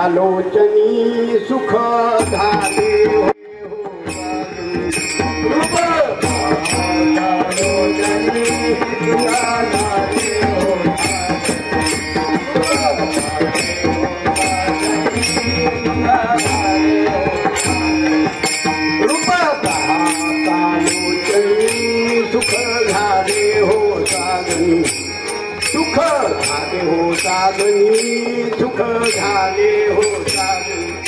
लोचनी सुख धारे साधनी सुख झाले हो साधनी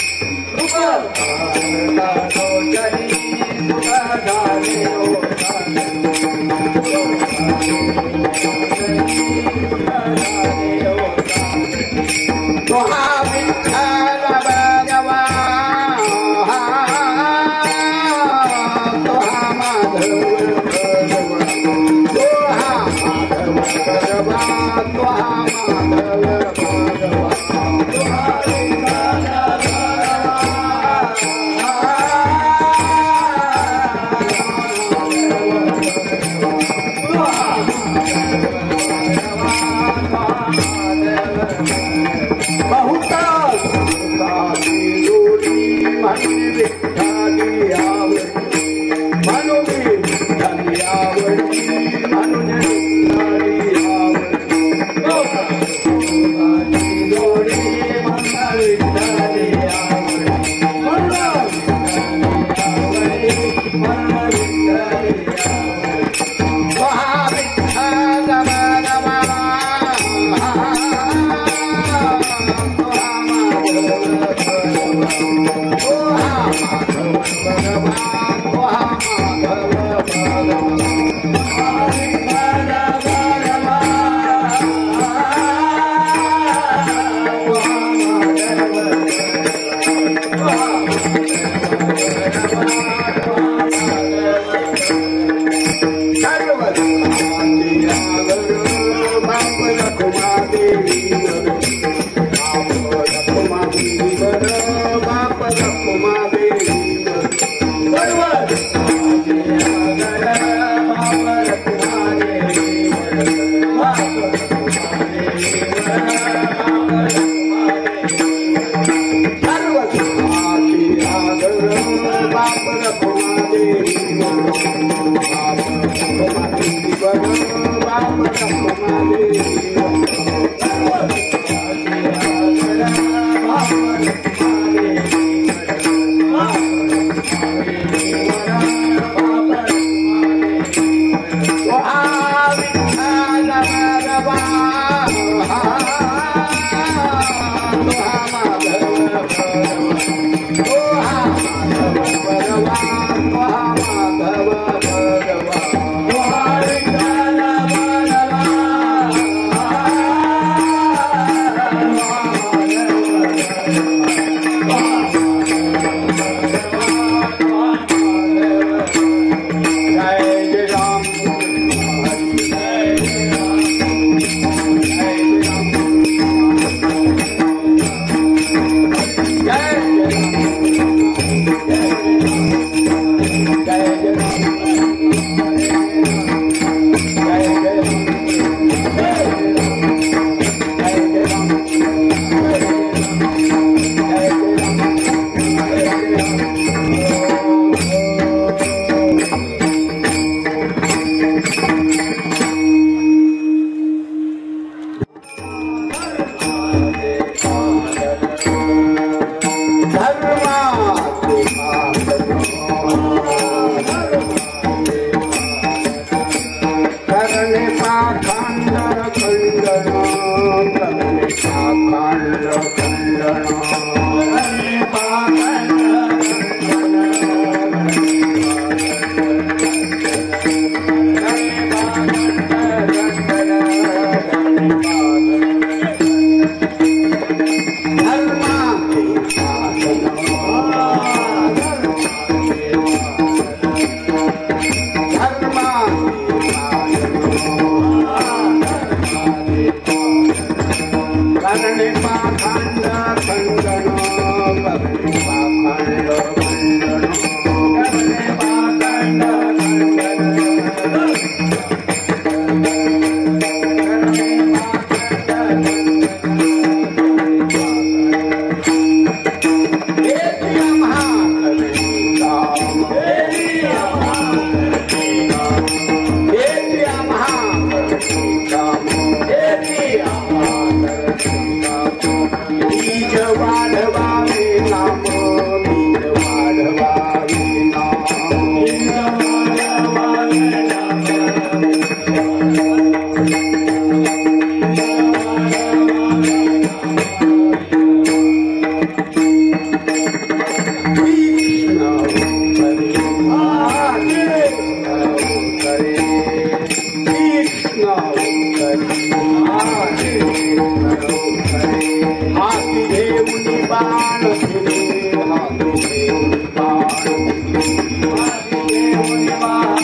हाती घेऊन बाण फिरे हाती घेऊन बाण हाती घेऊन बाण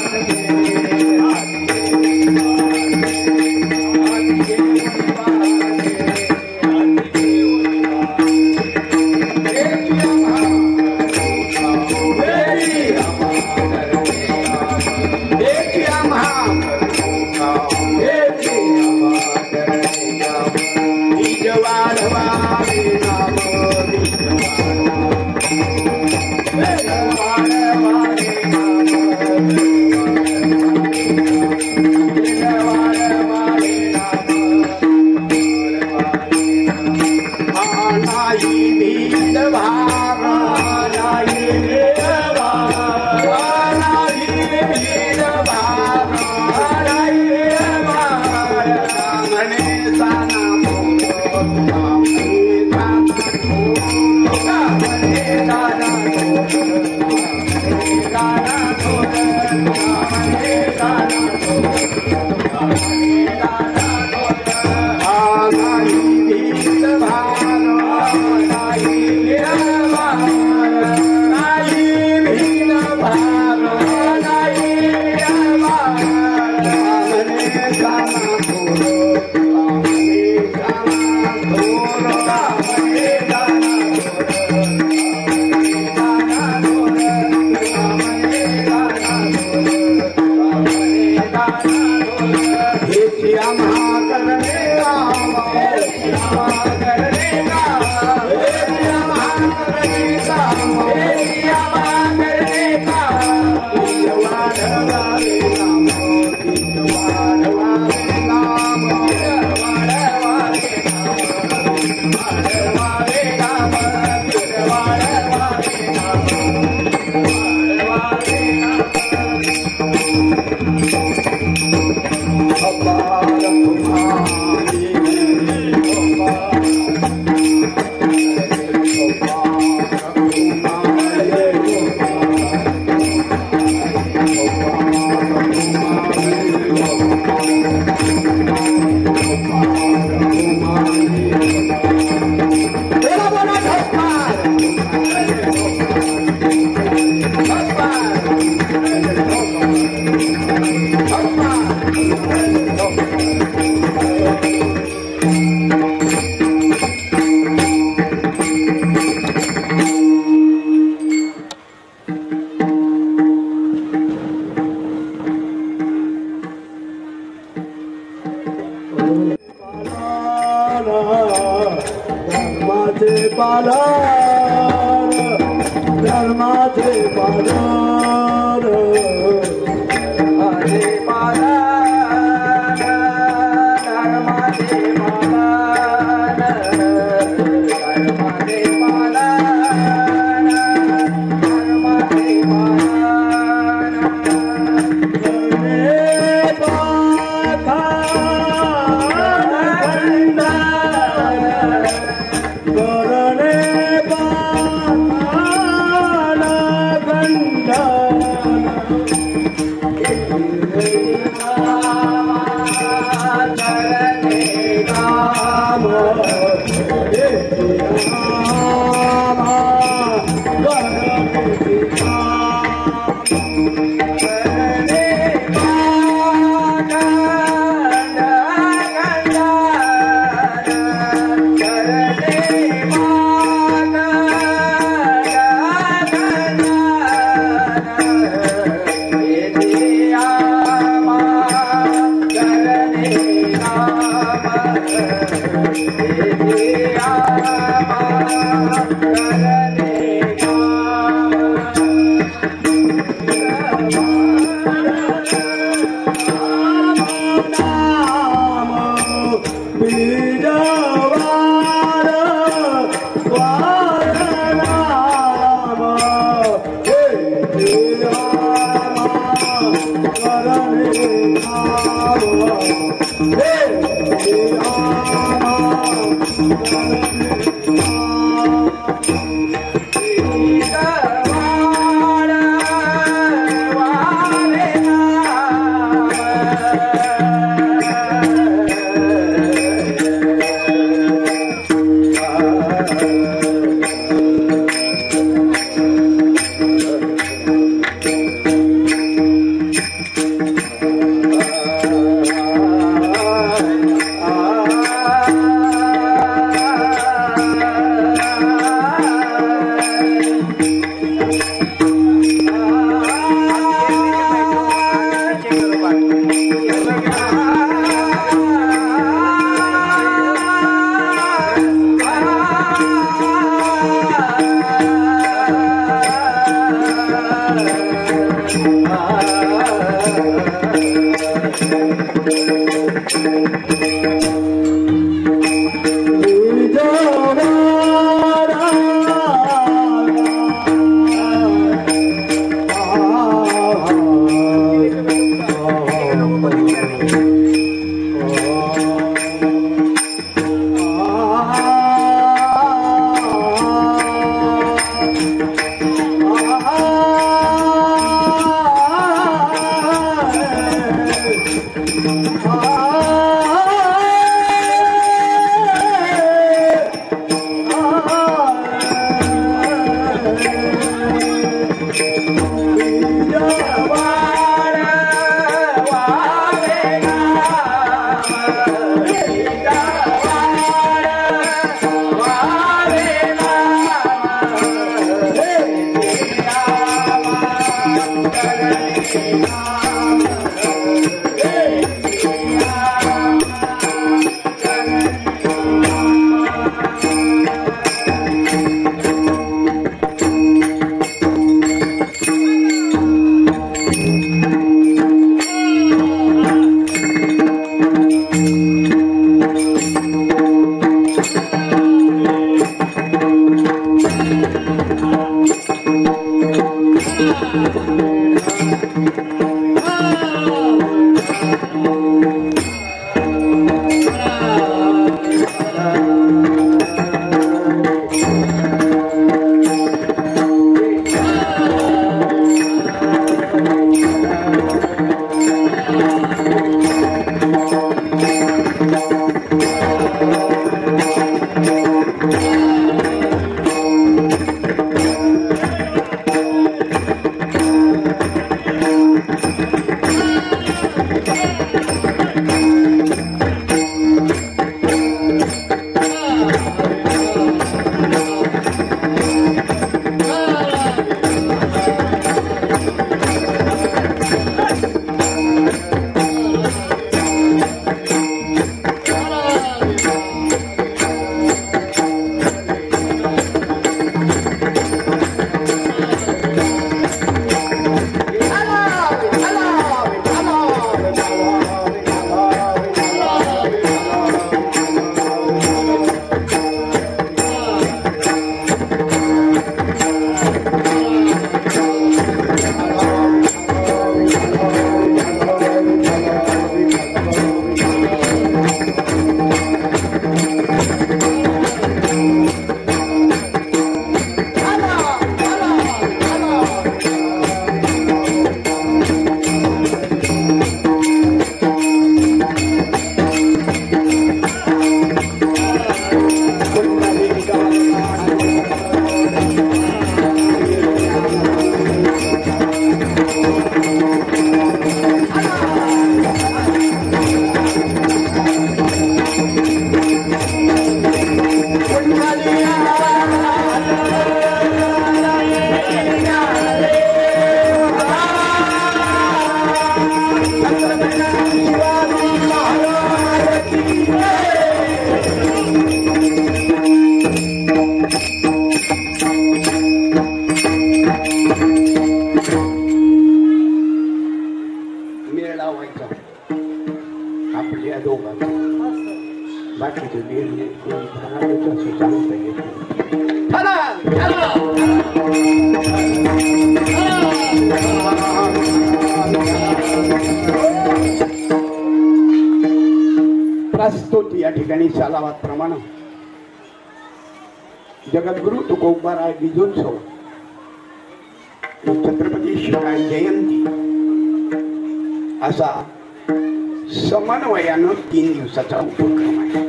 बाकीचे बेरणे चालता येत प्रस्तुत या ठिकाणी सालावात प्रमाण जगद्गुरु तुकोबाराय बीजोत्सव छत्रपती शिवाजी जयंती असा समन्वयानं 3 दिवसाचा उपक्रम आहे.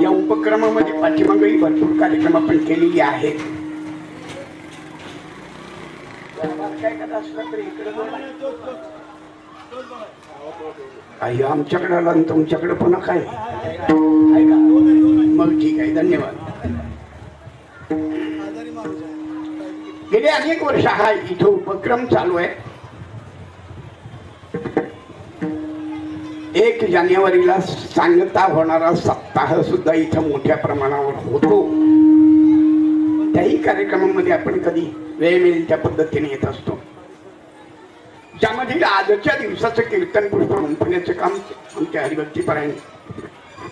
या उपक्रमामध्ये पाठीमागेही भरपूर कार्यक्रम आपण केलेले आहेत. आमच्याकडे आला आणि तुमच्याकडे पुन्हा काय मग ठीक आहे. धन्यवाद. गेले अनेक वर्ष हा इथं उपक्रम चालू आहे. 1 जानेवारीला सांगता होणारा सप्ताह सुद्धा इथं मोठ्या प्रमाणावर होतो. त्याही कार्यक्रमामध्ये आपण कधी वेळ मिळेल त्या पद्धतीने येत असतो. ज्यामध्ये आजच्या दिवसाचं कीर्तन पुष्प गुंफण्याचं काम आमच्या हरिभक्तीपरायण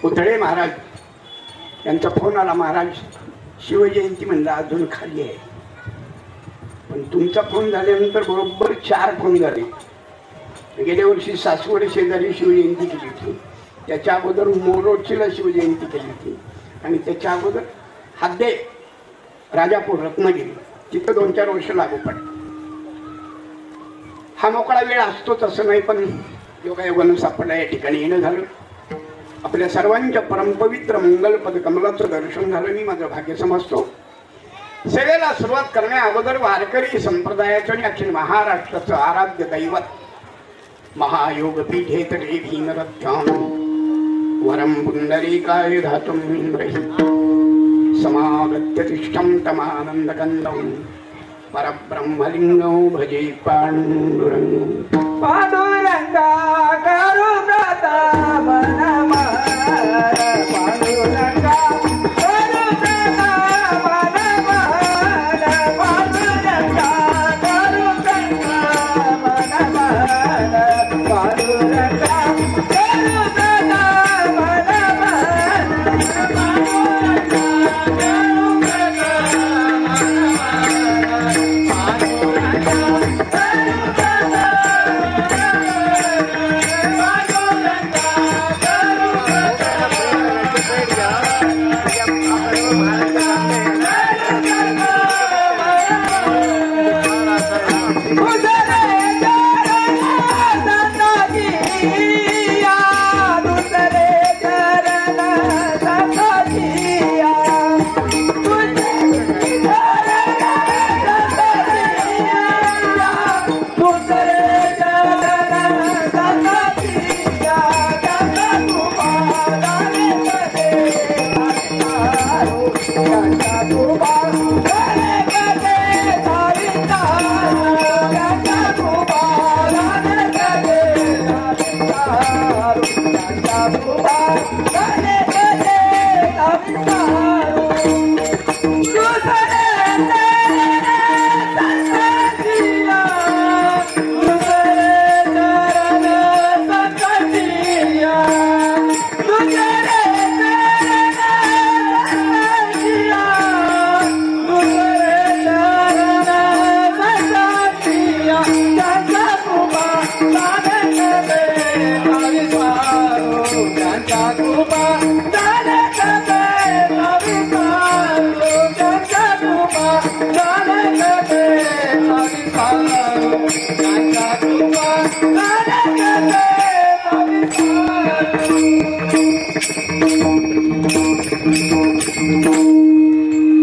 उथळे महाराज यांचा फोन आला. महाराज शिवजयंती म्हणलं अजून खाली आहे. पण तुमचा फोन झाल्यानंतर बरोबर 4 फोन झाले. गेल्या वर्षी सासवड शेजारी शिवजयंती केली होती. त्याच्या अगोदर मोरोडचीला शिवजयंती केली होती. आणि त्याच्या अगोदर हादे राजापूर रत्नागिरी तिथं 2-4 वर्ष लागू पडले. हा मोकळा वेळ असतोच असं नाही. पण योगायोगानं सापडला या ठिकाणी येणं झालं. आपल्या सर्वांच्या परमपवित्र मंगलपद कमलाचं दर्शन झालं. मी माझं भाग्य समजतो. सेवेला सुरुवात करण्या अगोदर वारकरी संप्रदायाचं आणि अखिल महाराष्ट्राचं आराध्य दैवत महायोगपीठे तटे भीमरथ्यां वरं पुंडरीकाय धातुं इंद्रहि समागत्य तिष्ठं तमानन्दकन्दं परब्रह्मलिङ्गं भजे पाण्डुरङ्गं. पाण्डुरङ्गा करुणा मनम पाण्डुरङ्गा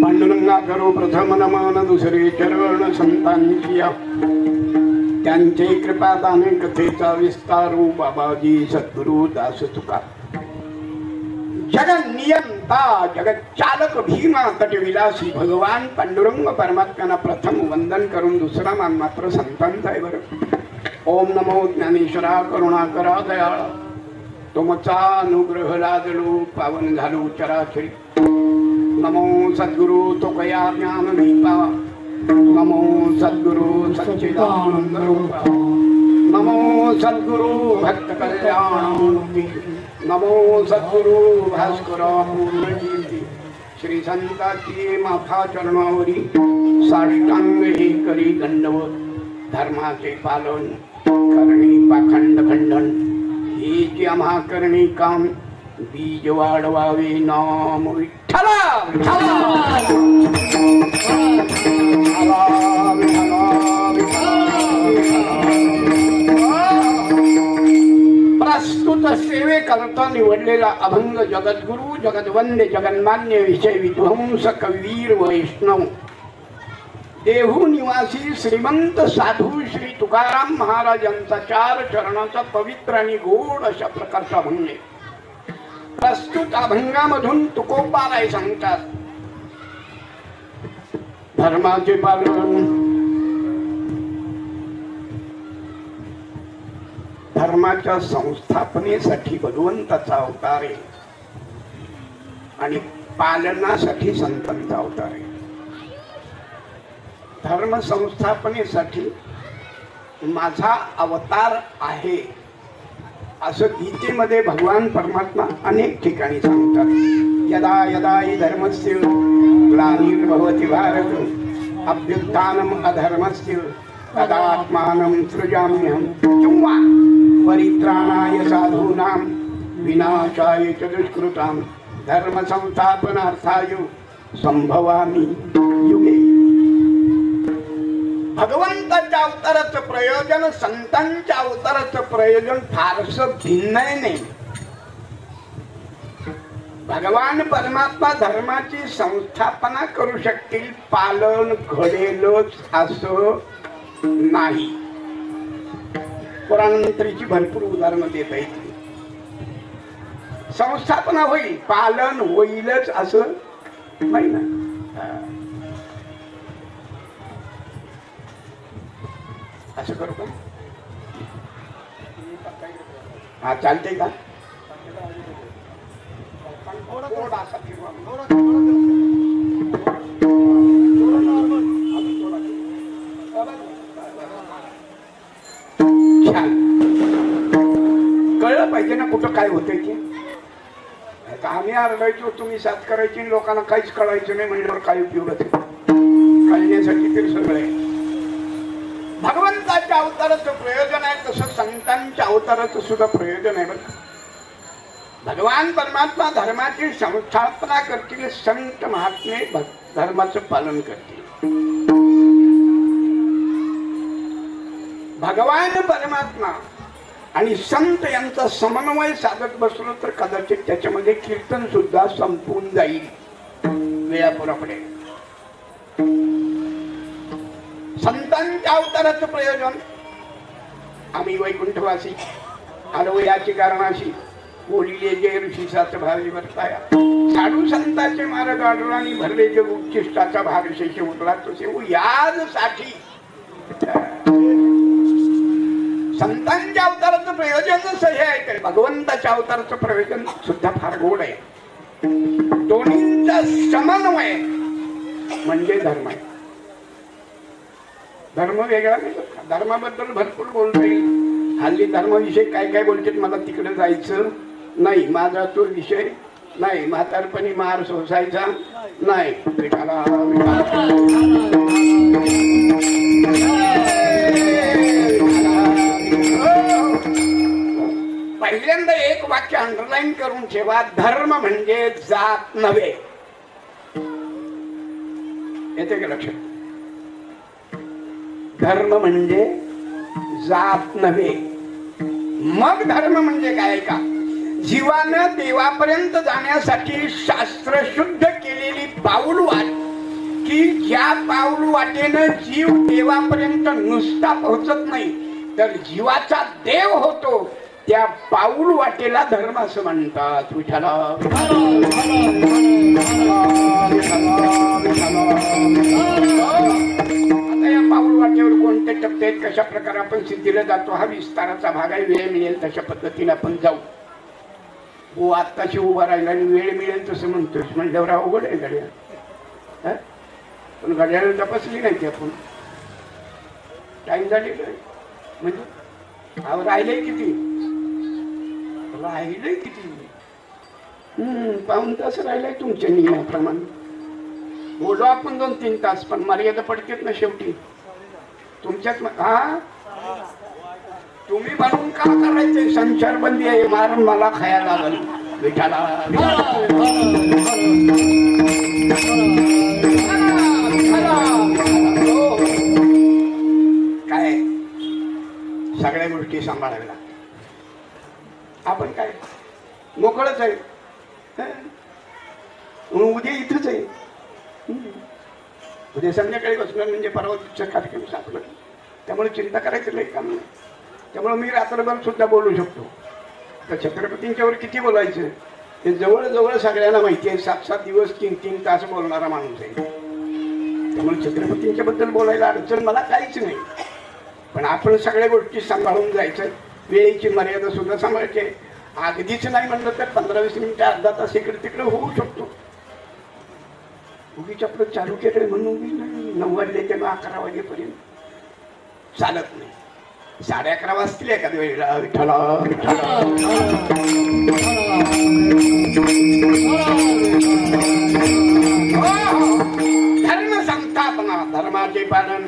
पांडुरंगा करो प्रथम नमन दुसरे चरण संतांची त्यांचे कृपादाने कथेचा विस्तारू बाबाजी सद्गुरु दास तुका जगन नियंता जगत चालक भीमा तटविलासी भगवान पांडुरंग परमात्म्याला प्रथम वंदन करून दुसरा मान मात्र संतांचा आहे. बरं ओम नमो ज्ञानेश्वरा करुणाकरा दयाळा तुमचा अनुग्रह लादलो पावन झालो चराचरी. नमो सद्गुरु तो कया ज्ञान दीपा नमो सद्गुरु सच्चिदानंद रूपा नमो सद्गुरु भक्त कल्याणमूर्ती, नमो सद्गुरु भास्कर पूर्णकीर्ती. श्री संताची माथा चरणावरी साष्टांग हे करी दंडवत. धर्माचे पालन करणी पाखंड खंडन हे जे आम्हा करणी काम. बीज वाढवावे नाम विठ्ठला विठ्ठला. प्रस्तुत सेवेकरता निवडलेला अभंग जगद्गुरु जगद्वंद्य जगन्मान्य विषय विध्वंस कवीर वैष्णव देहू निवासी श्रीमंत साधू श्री तुकाराम महाराजांचा 4 चरणाचा पवित्र आणि गोड अशा प्रकारचा अभंग आहे. प्रस्तुत अभंगामधून तुकोबाराय सांगतात, धर्माचे पालन, धर्माच्या संस्थापनेसाठी भगवंताचा अवतार आहे आणि पालनासाठी संतांचा अवतार आहे. धर्म संस्थापनेसाठी माझा अवतार आहे असं गीतेमध्ये भगवान परमात्मा अनेक ठिकाणी सांगतात. यदा यदा हि धर्मस्य ग्लानिर्भवति भारत अभ्युत्थानम् अधर्मस्य तदात्मानं सृजाम्यहं किंवा परित्राणाय साधूनां विनाशाय च दुष्कृतां धर्म संस्थापनार्थाय संभवामि युगे. भगवंताच्या अवताराचं प्रयोजन संतांच्या अवताराचं प्रयोजन फारसं भिन्न नाही. भगवान परमात्मा धर्माची संस्थापना करू शकतील, पालन घडेलच असं नाही. पुराणांतरीची भरपूर उदाहरणं देता येतील. संस्थापना होईल, पालन होईलच असं नाही ना. असं करू का? हा चालते का? छान. कळलं पाहिजे ना कुठं काय होतंय की. आम्ही आरडायचो, तुम्ही साथ करायची, लोकांना काहीच कळायचं नाही म्हणल्यावर काय उपयोग आहे? कळण्यासाठी तरी सगळे भगवंताच्या अवताराचं प्रयोजन आहे, तसं संतांच्या अवताराचं सुद्धा प्रयोजन आहे. बघ, भगवान परमात्मा धर्माची संस्थापना करतील, संत महात्मे धर्माचं पालन करतील. भगवान परमात्मा आणि संत यांचा समन्वय साधत बसलो तर कदाचित त्याच्यामध्ये कीर्तन सुद्धा संपून जाईल वेळापुरापुढे. संतांच्या अवताराचं प्रयोजन आम्ही वैकुंठवासी आलो याची कारणाशी बोलिले जे ऋषीसाच भावी वर्ताया साधू संतांचे मार्ग आढळून भरले जे उच्चिष्टाचा भाग शेष उठला तसे यासाठी संतांच्या अवताराचं प्रयोजन जसं हे आहे तर भगवंताच्या अवताराचं प्रयोजन सुद्धा फार गोड आहे. दोन्हींचा समन्वय म्हणजे धर्म आहे. धर्म वेगळा नाही. धर्माबद्दल भरपूर बोलता येईल. हल्ली धर्माविषयी काय काय बोलतात, मला तिकडे जायचं नाही, माझा तो विषय नाही, म्हातारपणी मार सोसायचा नाही. पहिल्यांदा एक वाक्य अंडरलाईन करून ठेवा, धर्म म्हणजे जात नव्हे. येते का लक्षात? धर्म म्हणजे जात नव्हे. मग धर्म म्हणजे काय का? जीवानं देवापर्यंत जाण्यासाठी शास्त्र शुद्ध केलेली पाऊलवाट, की ज्या पाऊलवाटेनं जीव देवापर्यंत नुसता पोहोचत नाही तर जीवाचा देव होतो, त्या पाऊलवाटेला धर्म असं म्हणतात. विठ्ठला पाऊल वाटेवर कोणते टप्पे आहेत, कशा प्रकारे आपण सिद्धीला जातो हा विस्ताराचा भाग आहे. वेळ मिळेल तशा पद्धतीने आपण जाऊ. हो आत्ताशी उभा राहिला आणि वेळ मिळेल तसं म्हणतोस म्हणल्यावर अवघड आहे घड्याळ. पण घड्याळ तपासली नाही की आपण टाइम झाली म्हणजे अहो राहिले किती, राहिले किती? पाऊण तास राहिलाय तुमच्या नियमाप्रमाणे. बोलू आपण 2-3 तास, पण मर्यादा पडतेच ना शेवटी तुमच्यात. हा तुम्ही म्हणून का करायचंय? संचारबंदी आहे, मारून मला खायला लागल. विठाला काय सगळ्या गोष्टी सांभाळाव्या लागतात. आपण काय मोकळच आहे, उद्या इथंच आहे. उद्या संध्याकाळी बसणार म्हणजे परवा कार्यक्रम सापडला, त्यामुळे चिंता करायचं नाही काम नाही. त्यामुळे मी रात्रभर सुद्धा बोलू शकतो. तर छत्रपतींच्यावर किती बोलायचं ते जवळजवळ सगळ्यांना माहिती आहे. 7-7 दिवस 3-3 तास बोलणारा माणूस आहे. त्यामुळे छत्रपतींच्या बद्दल बोलायला अडचण मला काहीच नाही. पण आपण सगळ्या गोष्टी सांभाळून जायचं, वेळेची मर्यादा सुद्धा सांभाळायची. अगदीच नाही म्हणलं तर 15-20 मिनिटं, अर्धा तास इकडे तिकडे होऊ शकतो. उगीच आपलं चालू केकडे म्हणून उगीच नाही. 9 वाजले तेव्हा 11 वाजेपर्यंत चालत नाही. 11:30 वाजतील एखाद्या वेळेला. विठ्ठला विठ्ठला धर्म संस्थापना, धर्माचे पालन.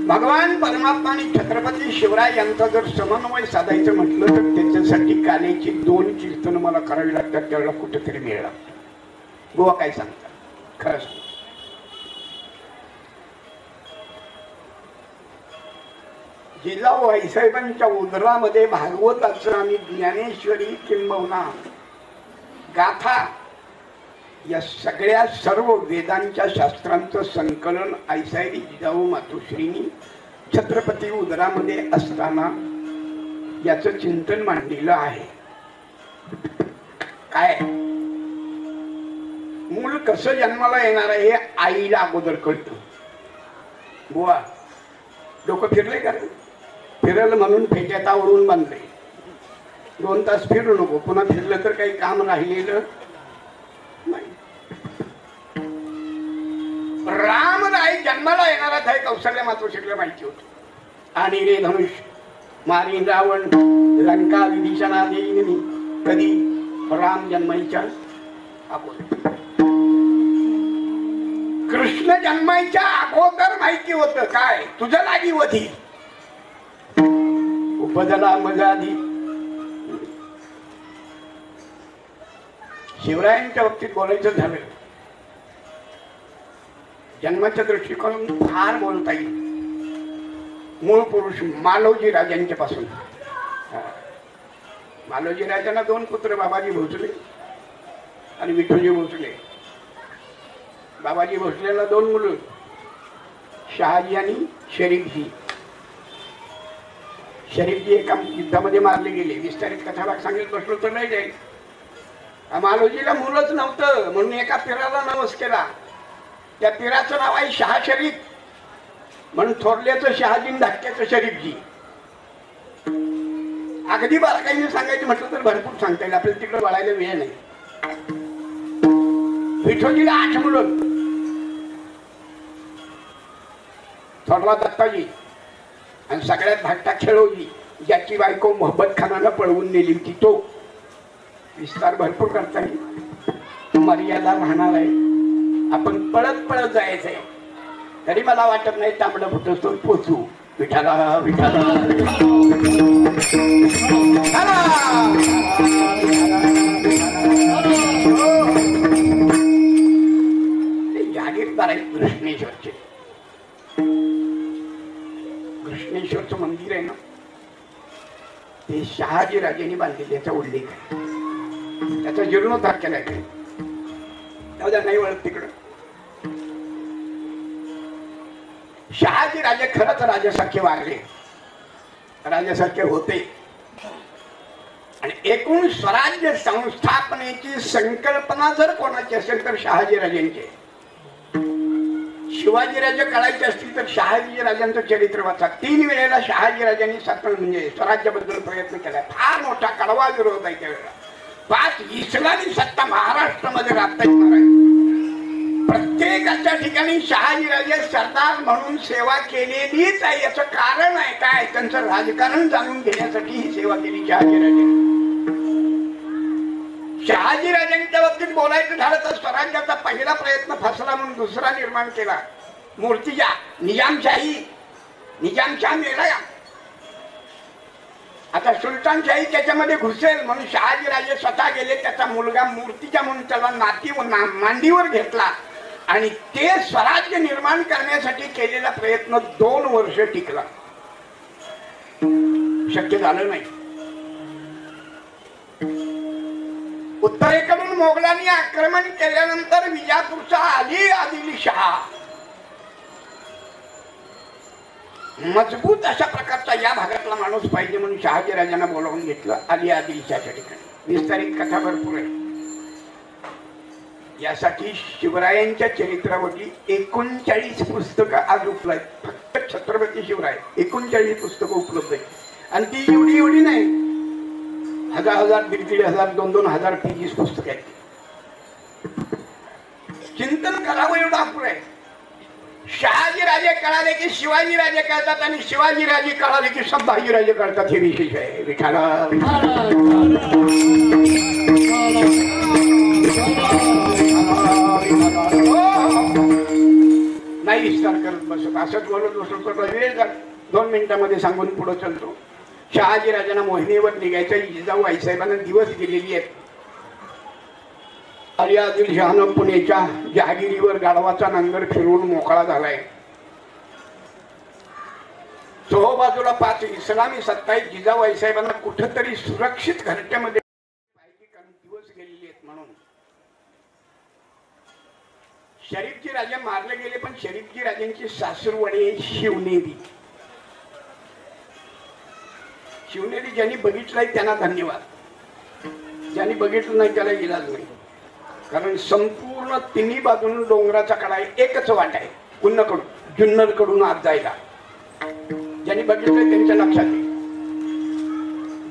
भगवान परमात्मा आणि छत्रपती शिवराय यांचा जर समन्वय साधायचं म्हटलं तर त्याच्यासाठी कालेची 2 कीर्तन मला करावी लागतात. त्यावेळेला कुठेतरी वेळ लागतो. गोवा काय सांगतात खरंच. जिजाऊ आईसाहेबांच्या उदरामध्ये भागवताचं आणि ज्ञानेश्वरी किंबहुना गाथा या सगळ्या सर्व वेदांच्या शास्त्रांचं संकलन आईसाहेबी जिजाऊ मातोश्रींनी छत्रपती उदरामध्ये असताना याचं चिंतन मांडलेलं आहे. काय मूल कसं जन्माला येणार आहे हे आईला अगोदर कळतं. बुवा डोकं फिरले का? फिरलं म्हणून फेट्यात आवडून बांधले. 2 तास फिरू नको, पुन्हा फिरलं तर काही काम राहिलेलं नाही. रामराय जन्माला येणार आहे कौशल्य मातोश्रीला माहिती होत. आणि रे धनुष मारी रावण लंका विभीषणा देईन कधी राम जन्माईच्या अगोदर. कृष्ण जन्माईच्या अगोदर माहिती होतं काय तुझं लागी वधी उपजला मजाधी. शिवरायांच्या बाबतीत बोलायचं झालं जन्माच्या दृष्टिकोनातून फार बोलता येईल. मूळ पुरुष मालोजी राजांच्या पासून. मालोजी राजांना 2 पुत्र, बाबाजी भोसले आणि विठोजी भोसले. बाबाजी भोसलेला 2 मुलं, शहाजी आणि शरीफजी. शरीफजी एका युद्धामध्ये मारले गेले. विस्तारित कथाभाग सांगत बसलो तर नाही जाईल. मालोजीला मुलंच नव्हतं म्हणून एका पिराला नवस केला. त्या पिराचं नाव आहे शहा शरीफ, म्हणून थोरल्याचं शहाजी, धाक्याचं शरीफजी. अगदी बारकाईने सांगायचं म्हटलं तर भरपूर सांगता येईल, आपल्याला तिकडे वळायला वेळ नाही. विठोजीला 8 मुलं. थोरला दत्ताजी आणि सगळ्यात धाकटा खेळोजी, ज्याची बायको मोहब्बत खानाला पळवून नेली होती तो. विस्तार भरपूर करता येईल, मर्यादा राहणार आहे. आपण पळत पळत जायचंय. तरी मला वाटत नाही तांबडं फुटतो पोचू. विठाला विठाला जागीरदार आहे कृष्णेश्वरचे. कृष्णेश्वरचं मंदिर आहे ना ते शहाजी राजांनी बांधलेले, याचा उल्लेख आहे. त्याचा जीर्णोद्धार केलाय काय त्याच्या नाही वळत तिकडं. शहाजी राजे खरंच राजासारखे वागले, राजासारखे होते. आणि एकूण स्वराज्य संस्थापनेची संकल्पना जर कोणाची असेल तर शहाजी राजांची. शिवाजी राजे कळायचे असतील तर शहाजी राजांचं चरित्र वाचा. 3 वेळेला शहाजी राजांनी म्हणजे स्वराज्याबद्दल प्रयत्न केला. फार मोठा कडवा विरोध आहे त्यावेळेला. 5 इस्लामी सत्ता महाराष्ट्रामध्ये राबता येणार आहे. प्रत्येकाच्या ठिकाणी शहाजीराजे सरदार म्हणून सेवा केलेलीच आहे. याचं कारण आहे काय? त्यांचं राजकारण जाणून घेण्यासाठी ही सेवा केली शहाजीराजे. शहाजीराजांच्या बाबतीत बोलायचं झालं तर स्वराज्याचा पहिला प्रयत्न फसला म्हणून दुसरा निर्माण केला. मूर्तिजा निजामशाही मेला. आता सुलतानशाही त्याच्यामध्ये घुसेल म्हणून शहाजीराजे स्वतः गेले. त्याचा मुलगा मूर्तिजा म्हणून त्याला मांडीवर घेतला आणि ते स्वराज्य निर्माण करण्यासाठी केलेला प्रयत्न 2 वर्ष टिकला. शक्य झालं नाही. उत्तरेकडून मोगलांनी आक्रमण केल्यानंतर विजापूरचा अली आदिलशाह मजबूत अशा प्रकारचा या भागातला माणूस पाहिजे म्हणून शहाजीराजांना बोलावून घेतलं अली आदिलशाहच्या ठिकाणी. विस्तारित कथा भरपूर आहे. यासाठी शिवरायांच्या चरित्रावरती 39 पुस्तकं आज उपलब्ध आहेत. फक्त छत्रपती शिवराय 39 पुस्तकं उपलब्ध आहेत. आणि ती एवढी नाही, 1000, 1500, 2,000 पेजेस पुस्तक आहेत. चिंतन करावं एवढं अपुर आहे. शहाजीराजे कळाले की शिवाजीराजे कळतात आणि शिवाजीराजे कळाले की संभाजीराजे कळतात. हे विशेष आहे. विठाला नाही विस्तार करत बसत. असंच बोलत बसतो तर वेळ जात. 2 मिनिटांमध्ये सांगून पुढे चलतो. शहाजीराजांना मोहिमेवर निघायचं. जिजाऊ आईसाहेबांना दिवस गेलेली आहेत. अली आदिलशाहनं पुण्याच्या जहागिरीवर गाढवाचा नांगर फिरवून मोकळा झालाय. चोहोबाजूला 5 इस्लामी सत्ता आहेत. जिजाऊ आईसाहेबांना कुठंतरी सुरक्षित घरट्यामध्ये पाहिजे कारण दिवस गेलेले आहेत म्हणून. शरीफजी राजे मारले गेले पण शरीफजी राजांची सासूरवाडी शिवनेरी. शिवनेरी ज्यांनी बघितलंय त्यांना धन्यवाद. ज्यांनी बघितलं नाही त्याला इलाज नाही. कारण संपूर्ण तिन्ही बाजून डोंगराचा कडा एकच वाट आहे. पुन्हाकडून जुन्नर कडून आत जायला. ज्यांनी बघितलंय त्यांच्या लक्षात येईल.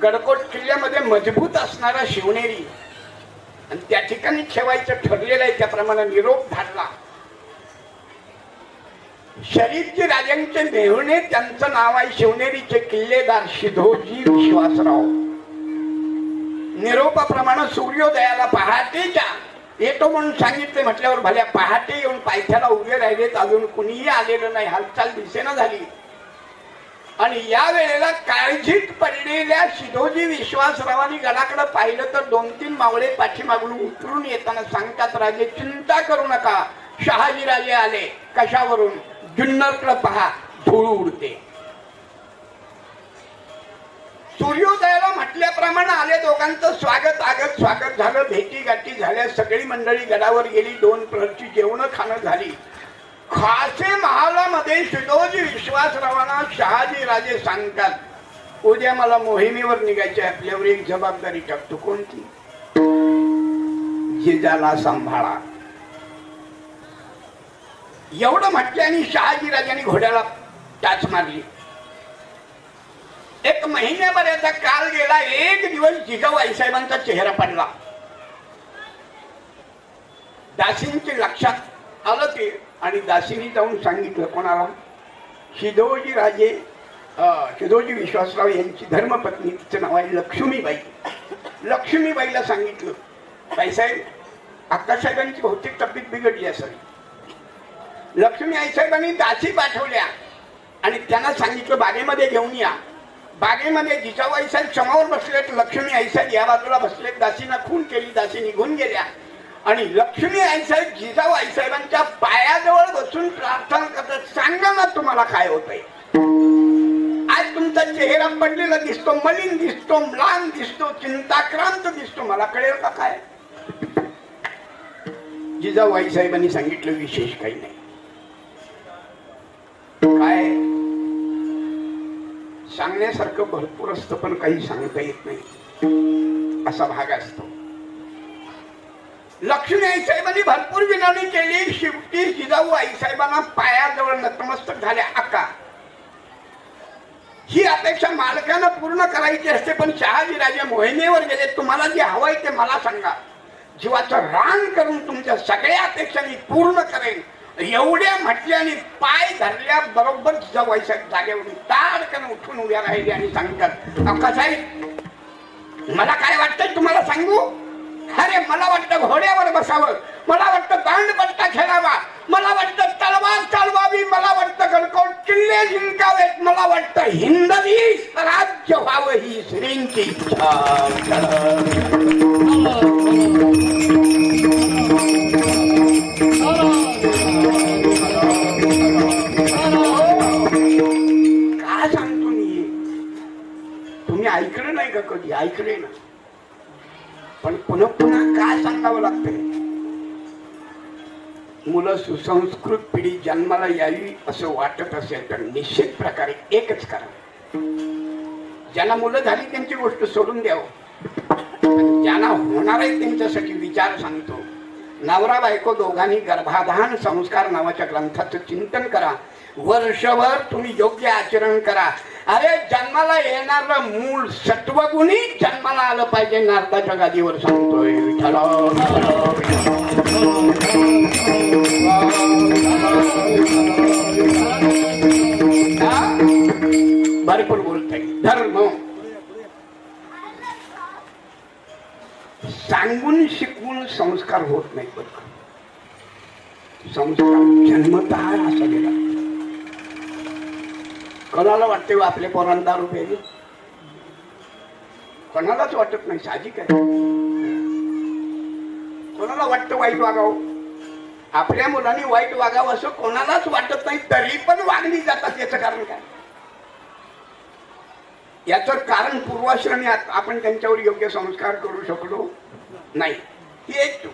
गडकोट किल्ल्यामध्ये मजबूत असणारा शिवनेरी आणि त्या ठिकाणी ठेवायचं ठरलेलं आहे. त्याप्रमाणे निरोप धाडला. शरीफजी राजांचे मेहुणे त्यांचं नाव आहे. शिवनेरीचे किल्लेदार शिधोजी विश्वासराव. निरोपाप्रमाणे सूर्योदयाला पहाटेच्या येतो म्हणून सांगितले. म्हटल्यावर भल्या पहाटे येऊन पायथ्याला उभे राहिलेत. अजून कुणीही आलेलं नाही. हालचाल दिसेना झाली. आणि या वेळेला काळजीत पडलेल्या शिधोजी विश्वासरावांनी गडाकडे पाहिलं तर 2-3 मावळे पाठीमागून उतरून येताना सांगतात, राजे चिंता करू नका. शहाजीराजे आले. कशावरून? जुन्नरकडे पहा, धूळ उडते. सूर्योदयाला म्हटल्याप्रमाणे आले. दोघांचं स्वागत झालं. भेटी गाठी झाल्या. सगळी मंडळी गडावर गेली. 2 प्रहरची जेवण खाणं झाली. खासे महालामध्ये शिधोजी विश्वासरावांना शहाजीराजे सांगतात, उद्या मला मोहिमेवर निघायचे. आपल्यावर एक जबाबदारी टाकतो. कोणती? जिजाला सांभाळा. एवढं म्हटल्याने शहाजीराजांनी घोड्याला टाच मारली. 1 महिन्याभराचा काल गेला. एक दिवस जिजाऊ आईसाहेबांचा चेहरा पडला. दासींचे लक्षात आलं ते आणि दासींनी जाऊन सांगितलं. कोणाला? शिधोजी राजे शिधोजी विश्वासराव यांची धर्मपत्नी, तिचं नाव आहे लक्ष्मीबाई. लक्ष्मीबाईला सांगितलं, बाईसाहेब अक्कासाहेबांची बहुतेक तब्येत बिघडली असावी. लक्ष्मी आईसाहेबांनी दासी पाठवल्या आणि त्यांना सांगितलं बागेमध्ये घेऊन या. बागेमध्ये जिजाऊ आईसाहेब समावर बसलेत. लक्ष्मी आईसाहेब या बाजूला बसलेत. दासींना खून केली. दासी निघून गेल्या आणि लक्ष्मी आईसाहेब जिजाऊ आईसाहेबांच्या पायाजवळ बसून प्रार्थना करतात, सांगा ना तुम्हाला काय होतंय. आज तुमचा चेहरा पडलेला दिसतो, मलिन दिसतो, म्लान दिसतो, चिंताक्रांत दिसतो. मला कळेल का काय? जिजाऊ आईसाहेबांनी सांगितलं, विशेष काही नाही. काय सांगण्यासारखं भरपूर असतं पण काही सांगता येत नाही असा भाग असतो. लक्ष्मी आईसाहेबांनी भरपूर विनवणी केली. शेवटी जिजाऊ आईसाहेबांना पायाजवळ नतमस्तक झाल्या. अक्का, ही अपेक्षा मालकानं पूर्ण करायची असते पण शहाजीराजे मोहिमेवर गेले. तुम्हाला जे हवंय ते मला सांगा. जीवाचं रान करून तुमच्या सगळ्या अपेक्षा मी पूर्ण करेन एवढ्या म्हटल्याने पाय धरल्या बरोबर तिच्या वैशाख जागेवरून ताडकन उठून उभ्या राहिले आणि सांगतात अक्कासाहेब मला काय वाटतंय तुम्हाला सांगू. अरे मला वाटतं घोड्यावर बसावं, मला वाटतं दांडपट्टा खेळावा, मला वाटतं तलवार चालवावी, मला वाटतं गडकोट किल्ले जिंकावेत, मला वाटतं हिंदवी स्वराज्य व्हावं ही श्रींची इच्छा. काय सांगतो मी, तुम्ही ऐकलं नाही का कधी. ऐकले ना, पण पुन्हा पुन्हा काय सांगावं लागतंय. मुलं सुसंस्कृत पिढी जन्माला यावी असं वाटत असेल तर निश्चित प्रकारे एकच करा. ज्यांना मुलं झाली त्यांची गोष्ट सोडून द्यावं. ज्यांना होणार आहे त्यांच्यासाठी विचार सांगतो. नवरा बायको दोघांनी गर्भाधान संस्कार नावाच्या ग्रंथाचं चिंतन करा. वर्षभर तुम्ही योग्य आचरण करा. अरे जन्माला येणार मूळ सत्वगुणी जन्माला आलं पाहिजे. नारदाच्या गादीवर सांगतोय विठ्ठला. भरपूर बोलतोय. धर्म सांगून शिकवून संस्कार होत नाही. बरं संस्कार जन्मतः असा गेला. कोणाला वाटते आपले पोरांना दारू प्यायली, कोणालाच वाटत नाही. साहजिक आहे. कोणाला वाटतं वाईट वागावं, आपल्या मुलांनी वाईट वागावं असं कोणालाच वाटत नाही. तरी पण वागली जातात. याचं कारण काय. याचं कारण पूर्वाश्रमी आपण त्यांच्यावर योग्य संस्कार करू शकलो नाही ही एक चूक.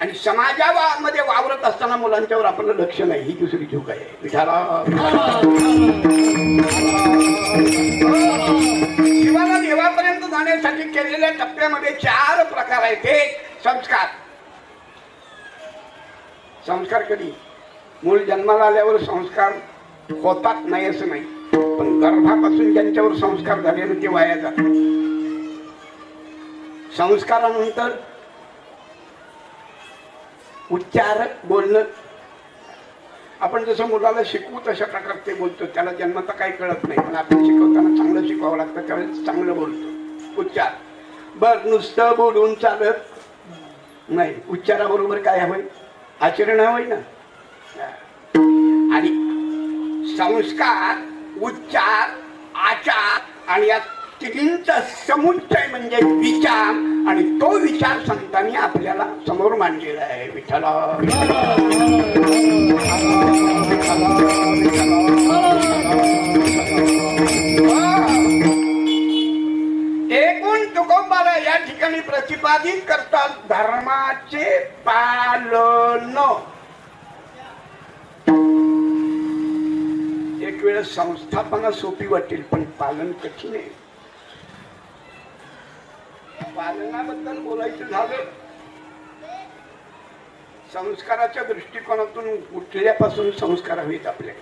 आणि समाजामध्ये वावरत असताना मुलांच्यावर आपलं लक्ष नाही ही दुसरी चूक आहे. विचारा शिवाला देवापर्यंत जाण्यासाठी केलेल्या टप्प्यामध्ये 4 प्रकार आहेत. एक संस्कार. संस्कार कधी मूळ जन्माला आल्यावर संस्कार होतात नाही असं नाही, पण गर्भापासून ज्यांच्यावर संस्कार झाले ते वाया जातात. संस्कारानंतर उच्चार बोलणं. आपण जसं मुलाला शिकवू तशा प्रकारे ते बोलतो. त्याला जन्माचा काही कळत नाही, पण आपण शिकवताना चांगलं शिकवावं लागतं. त्यावेळेस चांगलं बोलतो. उच्चार. बर नुसतं बोलून चालत नाही. उच्चाराबरोबर काय हवंय, आचरण हवंय ना. आणि संस्कार, उच्चार, आचार आणि या तिघींचा समुच्चय म्हणजे विचार. आणि तो विचार संतांनी आपल्याला समोर मांडलेला आहे. विठ्ठला एकूण तुकोबाला या ठिकाणी प्रतिपादित करतात धर्माचे पालन. एक वेळ संस्थापना सोपी वाटेल पण पालन कठीण आहे. पालनाबद्दल बोलायचं झालं संस्काराच्या दृष्टिकोनातून उठल्यापासून संस्कार हवेत आपल्याला.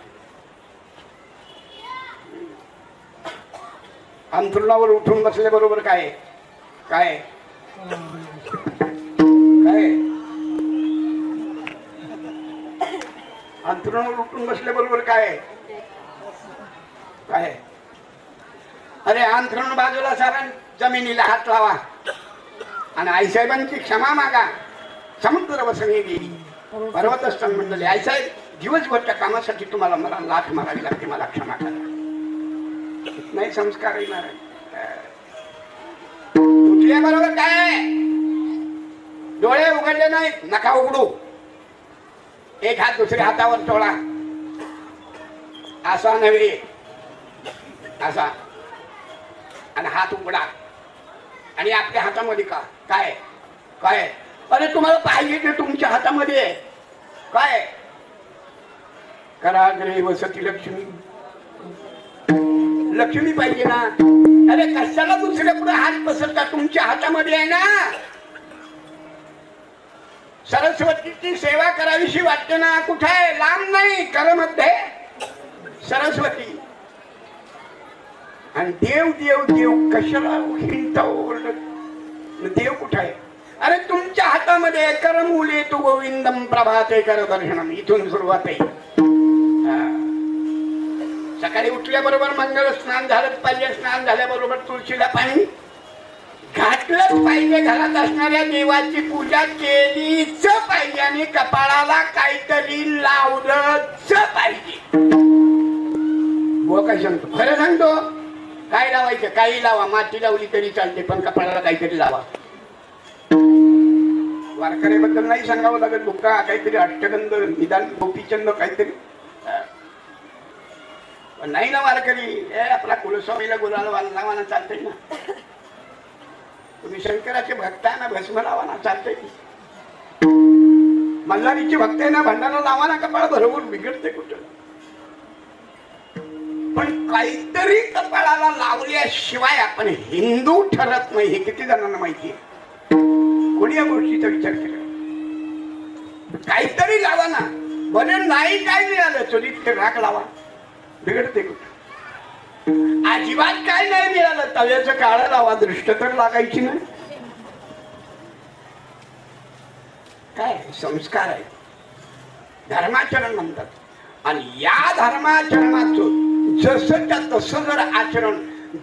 अंथरुणावर उठून बसल्याबरोबर काय काय काय अंथरुणावर उठून बसल्याबरोबर काय काय. अरे अंथरुण बाजूला सारण, जमिनीला हात लावा आणि आईसाहेबांची क्षमा मागा. समुद्र वसणे गेली पर्वतस्थान मंडळी. आईसाहेब दिवसभरच्या कामासाठी तुम्हाला मला लाथ मारावी लागते, मला क्षमा करा. नाही संस्कार येणार आहे. उठल्याबरोबर काय, डोळे उघडले नाहीत नका उघडू. एक हात दुसऱ्या हातावर ठेवला. असा नव्हे, असा. आणि हात उघडा. आणि आपल्या हातामध्ये का काय काय. अरे तुम्हाला पाहिजे ते तुमच्या हातामध्ये काय. कराग्रे वसती लक्ष्मी. लक्ष्मी पाहिजे ना. अरे कशाला दुसऱ्या पुढे हात पसरता, तुमच्या हातामध्ये आहे ना. सरस्वतीची सेवा करावीशी वाटते ना. कुठे आहे, लांब नाही, करमध्ये सरस्वती. आणि देव देव देव कशाला हिंडता ओरडत. देव कुठे आहे. अरे तुमच्या हातामध्ये करमुले तू गोविंदम प्रभाते कर दर्शनम, इथून सुरुवात आहे. सकाळी उठल्याबरोबर मंगळ स्नान झालंच पाहिजे. स्नान झाल्याबरोबर तुळशीला पाणी घातलंच पाहिजे. घरात असणाऱ्या देवाची पूजा केलीच पाहिजे आणि कपाळाला काहीतरी लावलंच पाहिजे. काय सांगतो, खरं सांगतो. काय लावायचं, काही लावा. माती लावली तरी चालते, पण कपाळाला काहीतरी लावा. वारकऱ्याबद्दल नाही सांगावं लागत. बुक्का काहीतरी अष्टगंध, निदान गोपीचंद काहीतरी नाही ना. वारकरी आपला कुलस्वामीला गुलाल लावाना चालतंय ना. तुम्ही शंकराचे भक्त आहे ना, भस्म लावाना चालतंय. मल्हारीची भक्त आहे ना, भंडारा लावाना, कपाळ बरोबर बिघडते कुठं. पण काहीतरी कपाळाला लावल्याशिवाय आपण हिंदू ठरत नाही, हे किती जणांना माहिती आहे. कोणी या गोष्टीचा विचार केला? काहीतरी लावा ना. बरं नाही काय मिळालं, चुलीत राख लावा, बिघडते कुठं. अजिबात काय नाही मिळालं, तव्याचं काळं लावा, दृष्ट तर लागायची नाही. काय संस्कार आहे, धर्माचरण म्हणतात. आणि या धर्माचरणाचं जसं त्या तसं जर आचरण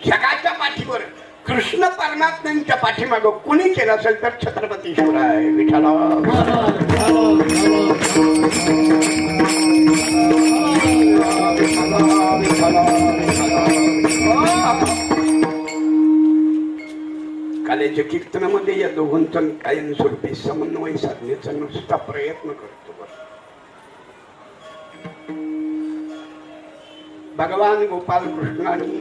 जगाच्या पाठीवर कृष्ण परमात्म्यांच्या पाठीमागं कुणी केलं असेल तर छत्रपती शिवराय विठ्ठला. कालेच्या कीर्तनामध्ये या दोघांचा कायमस्वरूपी समन्वय साधण्याचा नुसता प्रयत्न करतो. भगवान गोपाल कृष्णांनी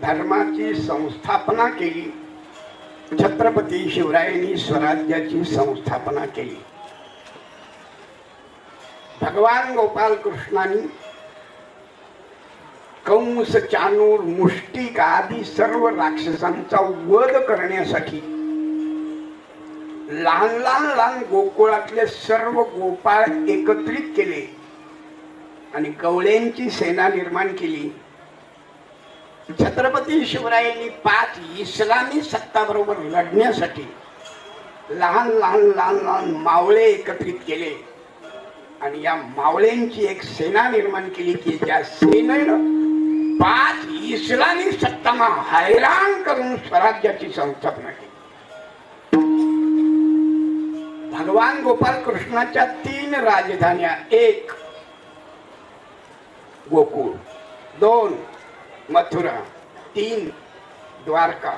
धर्माची संस्थापना केली. छत्रपती शिवरायांनी स्वराज्याची संस्थापना केली. भगवान गोपाल कृष्णांनी कंस, चाणूर, मुष्टिक आदी सर्व राक्षसांचा वध करण्यासाठी लहान लहान गोकुळातले सर्व गोपाळ एकत्रित केले आणि गवळ्यांची सेना निर्माण केली. छत्रपती शिवरायांनी 5 इस्लामी सत्ताबरोबर लढण्यासाठी लहान लहान मावळे एकत्रित केले आणि या मावळ्यांची एक सेना निर्माण केली की ज्या सेनेनं 5 इस्लामी सत्तांना हैराण करून स्वराज्याची संस्थापना केली. भगवान गोपाल कृष्णाच्या 3 राजधान्या, 1 गोकुळ, 2 मथुरा, 3 द्वारका.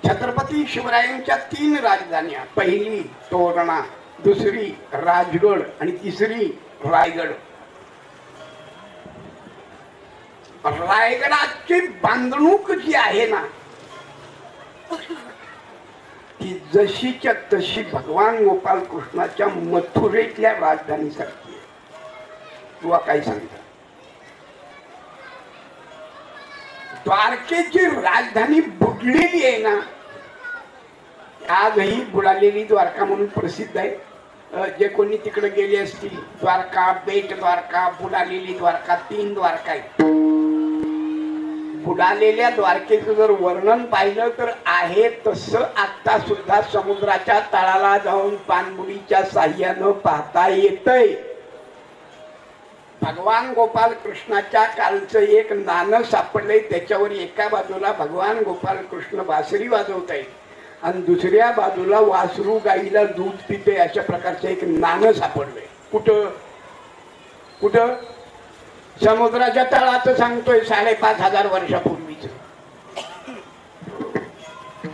छत्रपती शिवरायांच्या 3 राजधान्या, पहिली तोरणा, दुसरी राजगड आणि तिसरी रायगड. रायगडाची बांधणूक जी आहे ना, ती जशीच्या तशी भगवान गोपाल कृष्णाच्या मथुरेतल्या राजधानीसारखी आहे. तुला काय सांगता? द्वारकेची राजधानी बुडलेली आहे ना, आजही बुडालेली द्वारका म्हणून प्रसिद्ध आहे. जे कोणी तिकडे गेले असतील, द्वारका, बेट द्वारका, बुडालेली द्वारका, 3 द्वारका आहेत. बुडालेल्या द्वारकेचं जर वर्णन पाहिलं तर आहे तसं आता सुद्धा समुद्राच्या तळाला जाऊन पाणबुडीच्या साह्यानं पाहता येतंय. भगवान गोपाल कृष्णाच्या कालचं एक नाणं सापडलंय. त्याच्यावर एका बाजूला भगवान गोपाल कृष्ण बासरी वाजवत आहे आणि दुसऱ्या बाजूला वासरू गाईला दूध पिते, अशा प्रकारचं एक नाणं सापडलंय. कुठं कुठं? समुद्राच्या तळाचं सांगतोय, 5,500 वर्षापूर्वीच.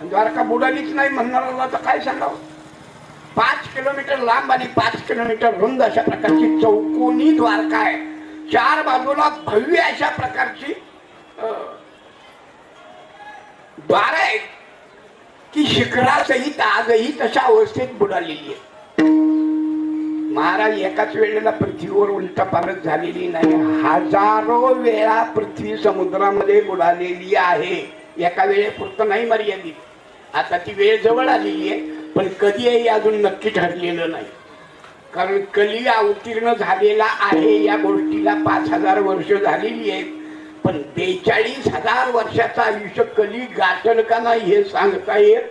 द्वारका बुडालीच नाही म्हणणारा तर काय सांगावं. 5 किलोमीटर लांब आणि 5 किलोमीटर रुंद अशा प्रकारची चौकोनी द्वारका आहे. 4 बाजूला भव्य अशा प्रकारची द्वार आहेत की शिखरासहित आजही तशा अवस्थेत बुडालेली आहे. महाराज एकाच वेळेला पृथ्वीवर उलटा पालट झालेली नाही, हजारो वेळा पृथ्वी समुद्रामध्ये बुडालेली आहे. एका वेळेपुरतं नाही मर्यादित. आता ती वेळ जवळ आलेली आहे, पण कधीही अजून नक्की ठरलेलं नाही. कारण कली अवतीर्ण झालेला आहे. या गोष्टीला 5,000 वर्ष झालेली आहेत, पण 42,000 वर्षाचं आयुष्य कली गाठल का नाही हे सांगता येत.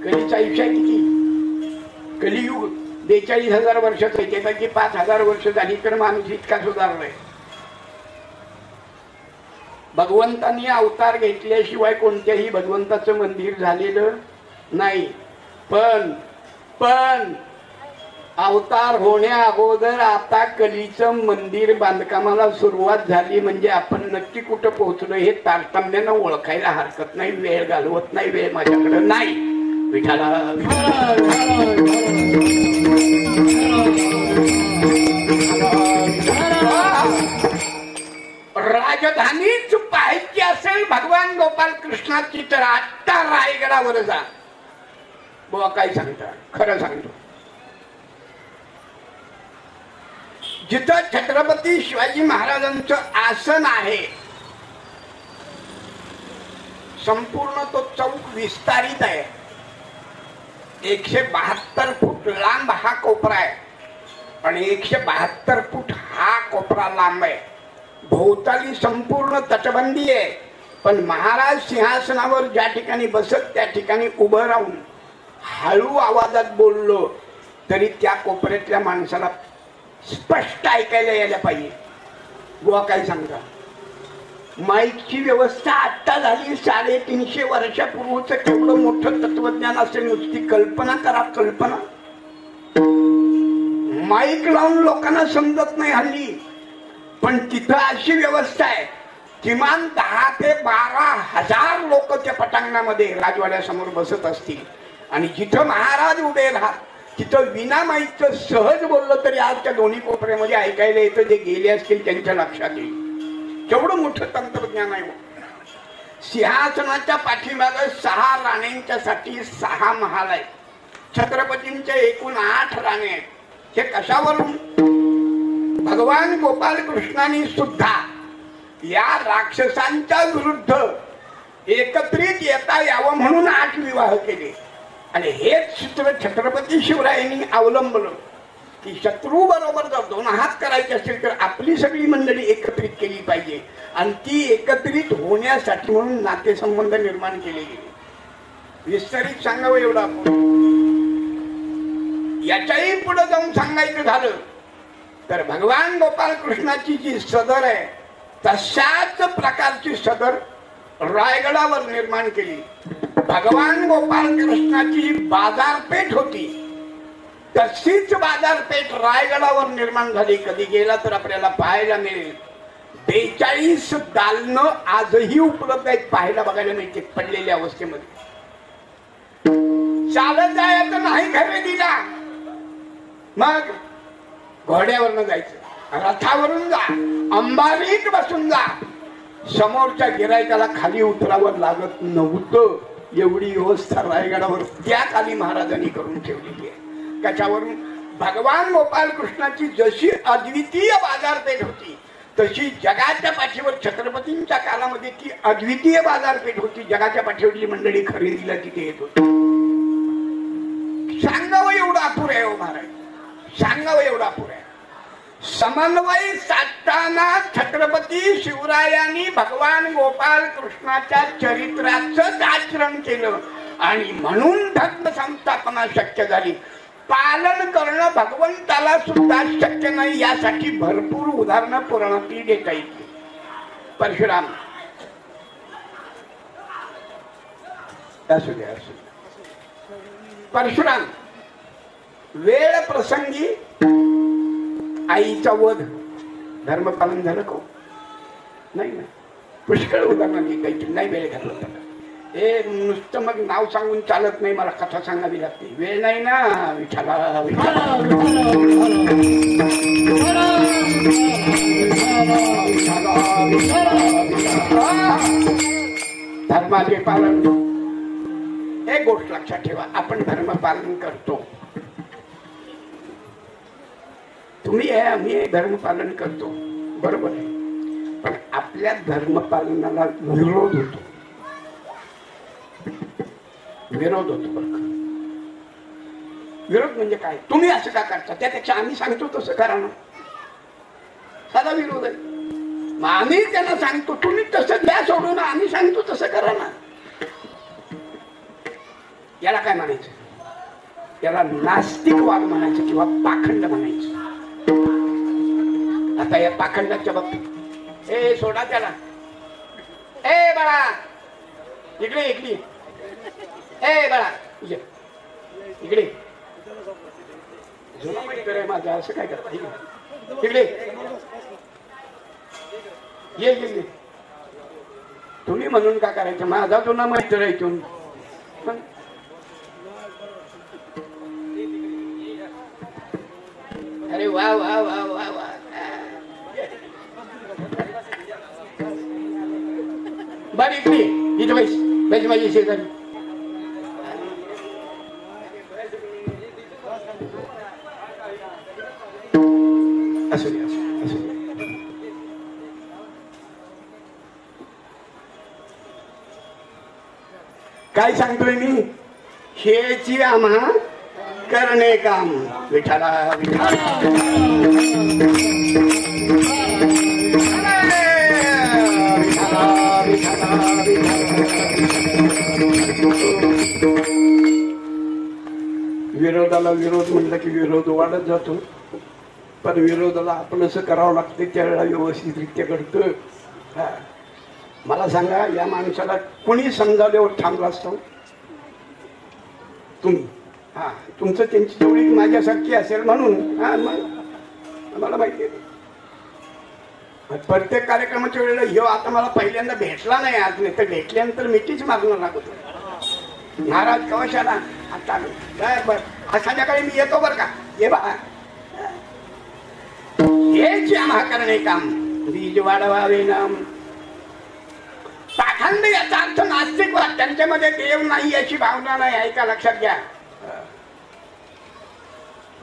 कलीचं आयुष्य आहे किती? कलियुग 42,000 वर्षाचं आहे, त्यापैकी 5,000 वर्ष झाली तर माणूस इतका सुधारलाय. भगवंतांनी अवतार घेतल्याशिवाय कोणत्याही भगवंताचं मंदिर झालेलं नाही. पण अवतार होण्या अगोदर आता कलीचं मंदिर बांधकामाला सुरुवात झाली म्हणजे आपण नक्की कुठं पोहोचलो हे तारतम्यानं ओळखायला हरकत नाही. वेळ घालवत नाही, वेळ माझ्याकडे नाही. विठाला राजधानीच पाहायची असेल भगवान गोपाल कृष्णाची तर आत्ता रायगडावर जा. बुवा काय सांगता? खरं सांगतो, जिथं छत्रपती शिवाजी महाराजांचं आसन आहे संपूर्ण तो चौक विस्तारित आहे. 172 फूट लांब हा कोपरा आहे आणि 172 फूट हा कोपरा लांब आहे. भोवताली संपूर्ण तटबंदी आहे. पण महाराज सिंहासनावर ज्या ठिकाणी बसत त्या ठिकाणी उभं राहून हळू आवाजात बोललो तरी त्या कोपऱ्यातल्या माणसाला स्पष्ट ऐकायला यायला पाहिजे. बुवा काय सांगता? माईकची व्यवस्था आता झाली. 350 वर्षापूर्वीच केवढं मोठं तत्वज्ञान असेल, नुसती कल्पना करा. कल्पना माईक लावून लोकांना समजत नाही हल्ली. पण तिथं अशी व्यवस्था आहे, किमान 10 ते 12,000 लोक त्या पटांगणामध्ये राजवाड्यासमोर बसत असतील. आणि जिथं महाराज उभे राहत तिथं विना माईकचं सहज बोललं तरी आज त्या दोन्ही कोपऱ्यामध्ये ऐकायला येतं. जे गेले असतील त्यांच्या लक्षात येईल. केवढं मोठं तंत्रज्ञान आहे. सिंहासनाच्या पाठीमागे 6 राण्यांच्यासाठी 6 महाल आहेत. छत्रपतींच्या एकूण 8 राणे आहेत. हे कशावरून? भगवान गोपाल कृष्णांनी सुद्धा या राक्षसांच्या विरुद्ध एकत्रित येता यावं म्हणून 8 विवाह केले. आणि हेच सूत्र छत्रपती शिवरायांनी अवलंबलं की शत्रू बरोबर जर 2 हात करायचे असतील तर आपली सगळी मंडळी एकत्रित केली पाहिजे. आणि ती एकत्रित होण्यासाठी म्हणून नातेसंबंध निर्माण केले गेले. विस्तारित सांगावं एवढं आपण. याच्याही पुढे जाऊन सांगायचं झालं तर भगवान गोपाल कृष्णाची जी सदर आहे तशाच प्रकारची सदर रायगडावर निर्माण केली. भगवान गोपाल कृष्णाची बाजारपेठ होती तशीच बाजारपेठ रायगडावर निर्माण झाली. कधी गेला तर आपल्याला पाहायला मिळेल. 42 दालनं आजही उपलब्ध आहेत, पाहायला बघायला मिळते पडलेल्या अवस्थेमध्ये. चालत जायचं नाही खरेदीला, मग घोड्यावरनं जायचं, रथावरून जा, अंबारीत बसून जा. समोरच्या गिरायकाला खाली उतरावं लागत नव्हतं. एवढी व्यवस्था रायगडावर त्या काली महाराजांनी करून ठेवलेली आहे. त्याच्यावरून भगवान गोपाल कृष्णाची जशी अद्वितीय बाजारपेठ होती तशी जगाच्या पाठीवर छत्रपतींच्या काळामध्ये ती अद्वितीय बाजारपेठ होती. जगाच्या पाठीवरची मंडळी खरेदीला तिथे येत होती. सांगावं एवढं अपुर आहे हो महाराज, सांगावं एवढं अपुर आहे. समन्वय साधताना छत्रपती शिवरायांनी भगवान गोपाल कृष्णाच्या चरित्राचंच आचरण केलं आणि म्हणून धर्म संस्थापना शक्य झाली. पालन करणं भगवंताला सुद्धा शक्य नाही. यासाठी भरपूर उदाहरणं पुराणातील देता येतील. परशुराम असू द्या, परशुराम वेळ प्रसंगी आईचा वध, धर्मपालन झालं का? नाही ना. पुष्कळ उदाहरण काही नाही वेळ घातला. हे नुसतं मग नाव सांगून चालत नाही, मला कथा सांगावी लागते. वेळ नाही ना. विठाला धर्माचे पालन, एक गोष्ट लक्षात ठेवा. आपण धर्म पालन करतो, तुम्ही आहे, आम्ही धर्म पालन करतो, बरोबर आहे. पण आपल्या धर्म पालनाला विरोध होतो, विरोध होतो. बरं, विरोध म्हणजे काय? तुम्ही असं का करता, त्यापेक्षा आम्ही सांगतो तसं करा ना. साधा विरोध आहे. मग आम्ही त्यांना सांगतो तुम्ही तसं द्या सोडून, आम्ही सांगतो तसं करा ना. याला काय म्हणायचं? याला नास्तिकवाद म्हणायचं किंवा पाखंड म्हणायचं. आता या पाखंडाच्या बाबतीत ए सोडा त्याला. ए बाळा इकडे इकडे. ए बाळा इकडे. जुना मित्र आहे माझा, असं काय करता? इकडे ये ये. तुम्ही म्हणून का करायचं? माझा जुना मित्र आहे तुम्ही. अरे वा वा वा वा वा. बर इकडे इथं बैस. बैस माझी शेजारी. असू दे असू दे. काय सांगतोय मी? हेची आम्हा करणे काम. विठाला विठाला विरोधाला विरोध म्हणलं की विरोध वाढत जातो. पण विरोधाला आपण असं करावं लागतं त्यावेळेला व्यवस्थितरित्या घडतं. मला सांगा, या माणसाला कोणी समजावल्यावर थांबला असतो? तुम्ही. हा, तुमचं त्यांची तेवढी माझ्यासारखी असेल म्हणून. हा मग मला माहिती आहे. प्रत्येक कार्यक्रमाच्या वेळेला ह्यो आता मला पहिल्यांदा भेटला नाही आज, नाही तर भेटल्यानंतर मिठीच मागणार लागतो. महाराज कवशाला आता बर बर आज संध्याकाळी मी येतो बर का. ये बा हेच आम्हा करणे काम. बीज वाढवावे नाम. पाखंड याचा अर्थ नास्तिकवाद. त्यांच्यामध्ये देव नाही याची भावना नाही. ऐका लक्षात घ्या.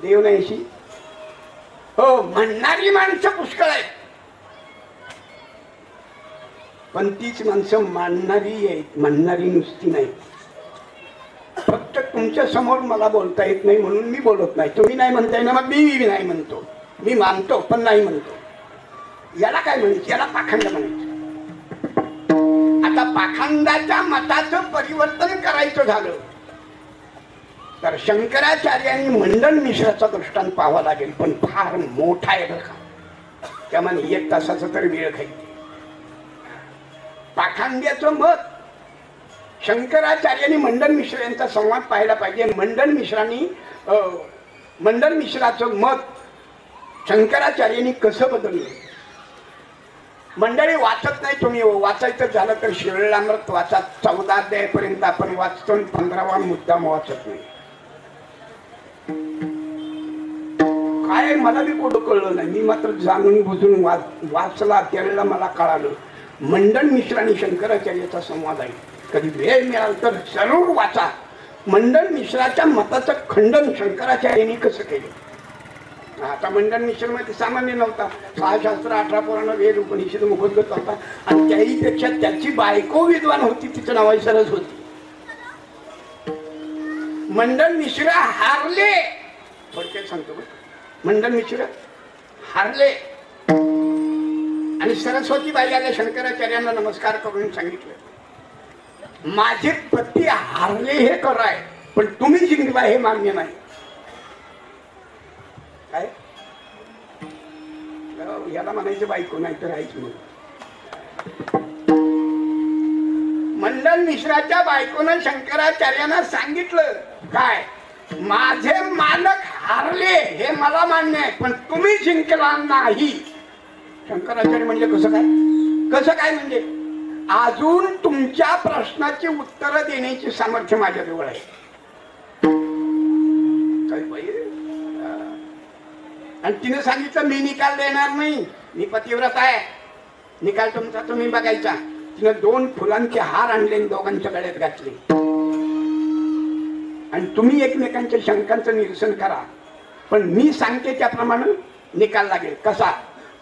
देव नाही अशी हो म्हणणारी माणसं पुष्कळ आहेत, पण तीच माणसं मानणारी आहेत, म्हणणारी नुसती नाही. फक्त तुमच्या समोर मला बोलता येत नाही म्हणून मी बोलत नाही. तुम्ही नाही म्हणताय ना, मग मी नाही म्हणतो. मी मानतो पण नाही म्हणतो. याला काय म्हणायचं? याला पाखंड म्हणायचं. आता पाखंडाच्या मताचं परिवर्तन करायचं झालं तर शंकराचार्यांनी मंडन मिश्राचा दृष्टांत पाहावा लागेल. पण फार मोठा आहे बरं का. त्यामुळे 1 तासाचा तरी वेळ खाईल. पाखंड्याचं मत शंकराचार्यांनी मंडन मिश्र यांचा संवाद पाहायला पाहिजे. मंडन मिश्राचं मत शंकराचार्यांनी कसं बदललं. मंडळी वाचत नाही. तुम्ही वाचायचं झालं तर शिवलीलामृत वाचा. 14 अध्यायापर्यंत आपण वाचतो, 15वा मुद्दाम वाचत नाही. काय मला बी कुठं कळलं नाही. मी मात्र जाणून बुजून वाचला. त्यावेळेला मला कळालं मंडन मिश्र आणि शंकराचार्याचा संवाद आहे. कधी वेळ मिळाला तर जरूर वाचा. मंडन मिश्राच्या मताचं खंडन शंकराचार्यांनी कसं केलं. आता मंडन मिश्र मध्ये सामान्य नव्हता. 6 शास्त्र 18 पुराण वेद उपनिषद मुखोद्गत होता. आणि त्याहीपेक्षा त्याची बायको विद्वान होती. तिचं नाव सरस होती. मंडन मिश्र हारले. थोडक्यात सांगतो. मंडन मिश्र हारले आणि सरस्वती बाई आल्या शंकराचार्यांना नमस्कार करून सांगितलं, माझे पती हारले हे कराय, पण तुम्ही जिंकला हे मान्य नाही. काय याला म्हणायचं बायको नाही तर आहेच म्हणून. मंडन मिश्राच्या बायकोनं शंकराचार्यांना सांगितलं काय, माझे मालक हारले हे मला मान्य आहे, पण तुम्ही जिंकला नाही. शंकराचार्य म्हणजे कसं काय म्हणजे अजून तुमच्या प्रश्नाची उत्तर देण्याची सामर्थ्य माझ्याजवळ आहे. आणि तिने सांगितलं मी निकाल देणार नाही, मी पतिव्रत आहे, निकाल तुमचा तुम्ही बघायचा. तिने 2 फुलांचे हार आणले, दोघांच्या गळ्यात घातले आणि तुम्ही एकमेकांच्या शंकांचं निरसन करा, पण मी सांगते त्याप्रमाणे निकाल लागेल. कसा?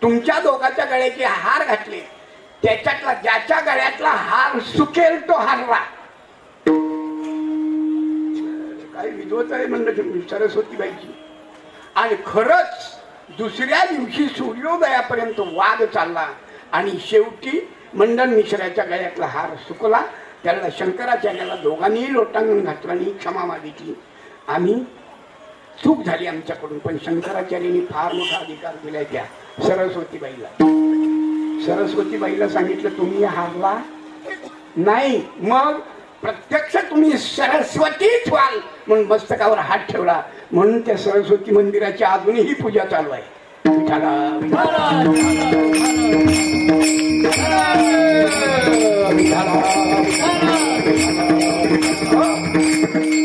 तुमच्या दोघांच्या गळ्याचे हार घातले, त्याच्यातला ज्याच्या गळ्यातला हार सुकेल तो हारला. काय विद्वत आहे म्हणलं सरस्वती बाईची. आणि खरंच दुसऱ्या दिवशी सूर्योदयापर्यंत वाद चालला आणि शेवटी मंडन मिश्राच्या गळ्यातला हार सुकला त्याला शंकराचार्याला दोघांनीही लोटांगण घातलं आणि क्षमा मागितली. आम्ही चूक झाली आमच्याकडून, पण शंकराचार्यांनी फार मोठा अधिकार दिलाय त्या सरस्वतीबाईला. सरस्वतीबाईला सांगितलं तुम्ही हारला नाही, मग प्रत्यक्ष तुम्ही सरस्वतीच व्हाल म्हणून मस्तकावर हात ठेवला. म्हणून त्या सरस्वती मंदिराची अजूनही पूजा चालू आहे.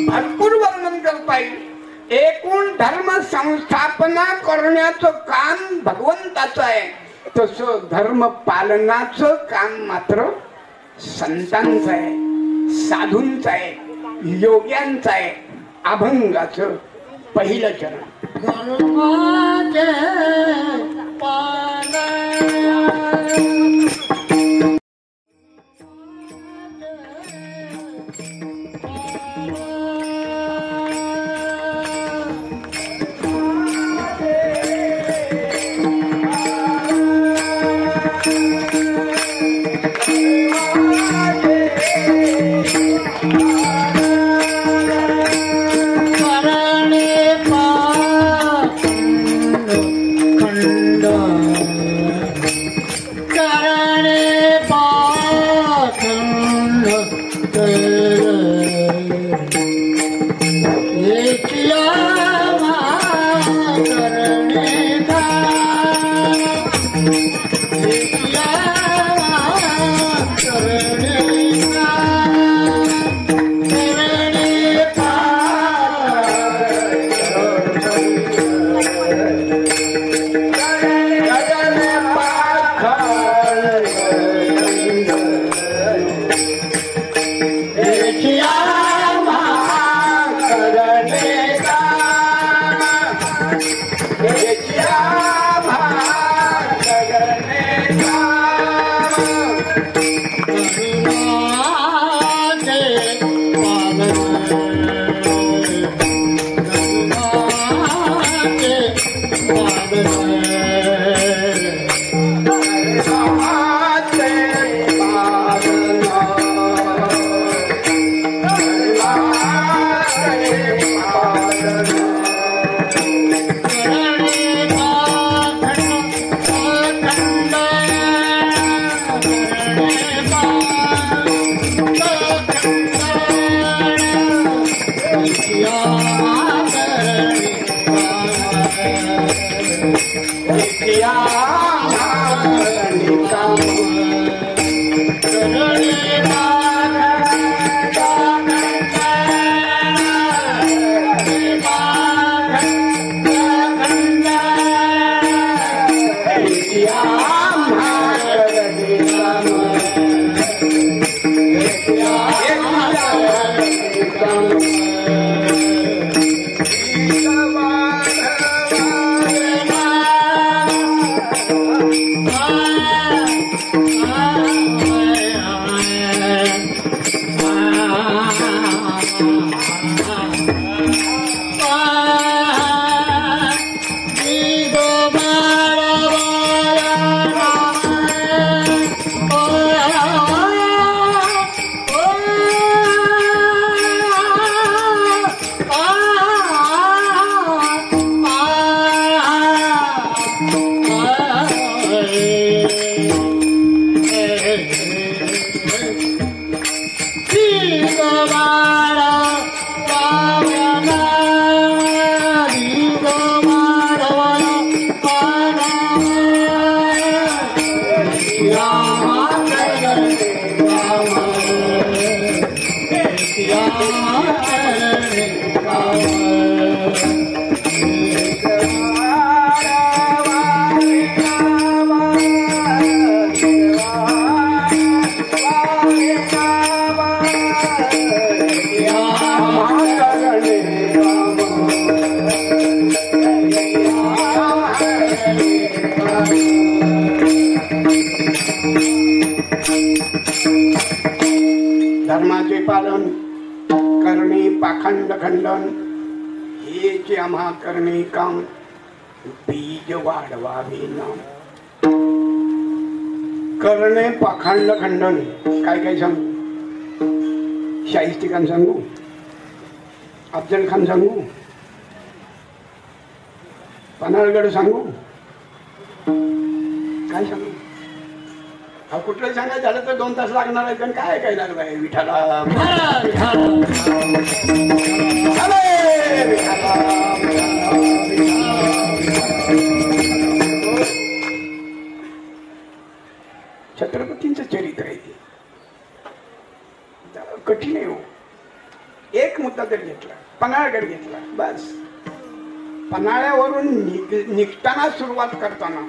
भरपूर वर्णन करता येईल. एकूण धर्म संस्थापना करण्याचं काम भगवंताचं आहे, तसं धर्म पालनाचं काम मात्र संतांचं आहे, साधूंचं आहे, योग्यांचं आहे. अभंगाचं पहिलं चरण धर्माचे पालन करणे पाखंड खंडन हेचे आम्हा करणे काम बीज वाढवावे नाम. करणे पाखंड खंडन काय काय सांग शाहिस्ते खान सांगू, अफजल खान सांगू, पन्हाळगड सांगू, काय सांगू? हा कुठलं सांगायचं झालं तर 2 तास लागणार आहे. पण काय काय लागलं आहे विठाला. छत्रपतींचं चरित्र आहे ते, कठीण आहे हो. एक मुद्दा जर घेतला, पन्हाळगड घेतला, बस पन्हाळ्यावरून निघताना सुरुवात करताना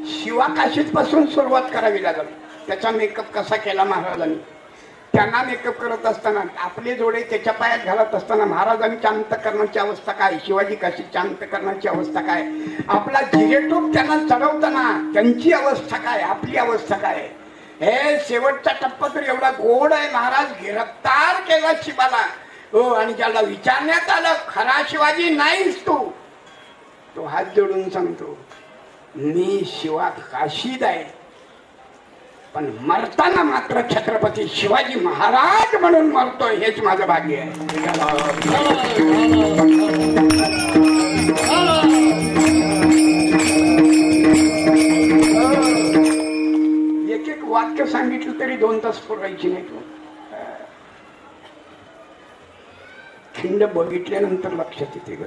शिवाकाशीत पासून सुरुवात करावी लागल. त्याचा मेकअप कसा केला महाराजांनी, त्यांना मेकअप करत असताना आपले जोडे त्याच्या पायात घालत असताना महाराजांच्या अंतकरणाची अवस्था काय, शिवाजी काशीच्या अंतकरणाची अवस्था काय, आपला जिरेटोप त्यांना चढवताना त्यांची अवस्था काय, आपली अवस्था काय. हे शेवटचा टप्पा तर एवढा गोड आहे. महाराज गिरफ्तार केला शिवाला हो, आणि ज्याला विचारण्यात आलं खरा शिवाजी नाहीस तू, तो हात जोडून सांगतो मी शिवा काशीद आहे, पण मरताना मात्र छत्रपती शिवाजी महाराज म्हणून मरतोय, हेच माझं भाग्य आहे. एक एक वाक्य सांगितलं तरी 2 तास पुरायची नाही. तू खिंड बघितल्यानंतर लक्षात येते ग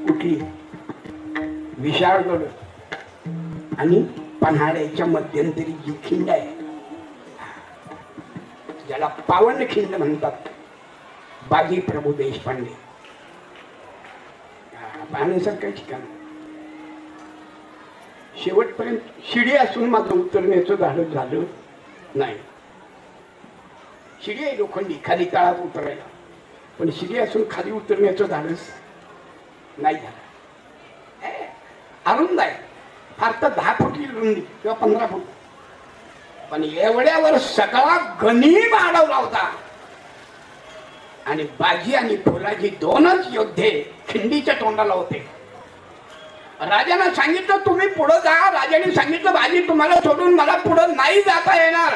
कुठली, विशाळगड आणि पन्हाळ्याच्या मध्यंतरी जी खिंड आहे, ज्याला पावन खिंड म्हणतात, बाजी प्रभू देशपांडे पाहण्यासारखं ठिकाण. शेवटपर्यंत शिडी असून माझं उतरण्याचं धाडस झालं नाही. शिडी आहे लोखंडी, खाली काळात उतरायला, पण शिडी असून खाली उतरण्याचं धाडस नाही झालं. अरुंद आहे, फार तर 10 फुटी रुंदी किंवा 15 फूट, पण एवढ्यावर सगळा गनीम अडवला होता. आणि बाजी आणि फुलाजी 2च योद्धे खिंडीच्या तोंडाला होते. राजाने सांगितलं तुम्ही पुढे जा. राजाने सांगितलं बाजी तुम्हाला सोडून मला पुढे नाही जाता येणार.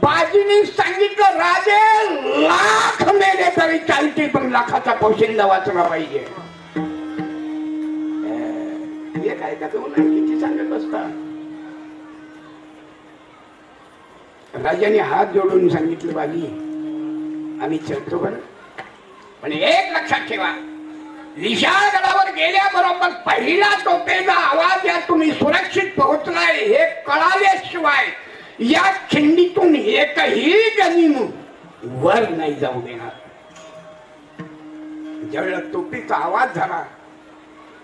बाजीने सांगितलं राजे लाख मेले तरी चालतील, पण लाखाचा पोशिंदा वाचला पाहिजे. हे काय का किती सांगत असता. राजाने हात जोडून सांगितलं बाजी आम्ही चलतो बरं, पण एक लक्षात ठेवा, विशाळगडावर गेल्याबरोबर पहिला तोफेचा आवाज या तुम्ही सुरक्षित पोहोचलाय हे कळाल्याशिवाय या खिंडीतून एकही गनीम वर नाही जाऊ देणार. ज्यावेळेला तोफेचा आवाज झाला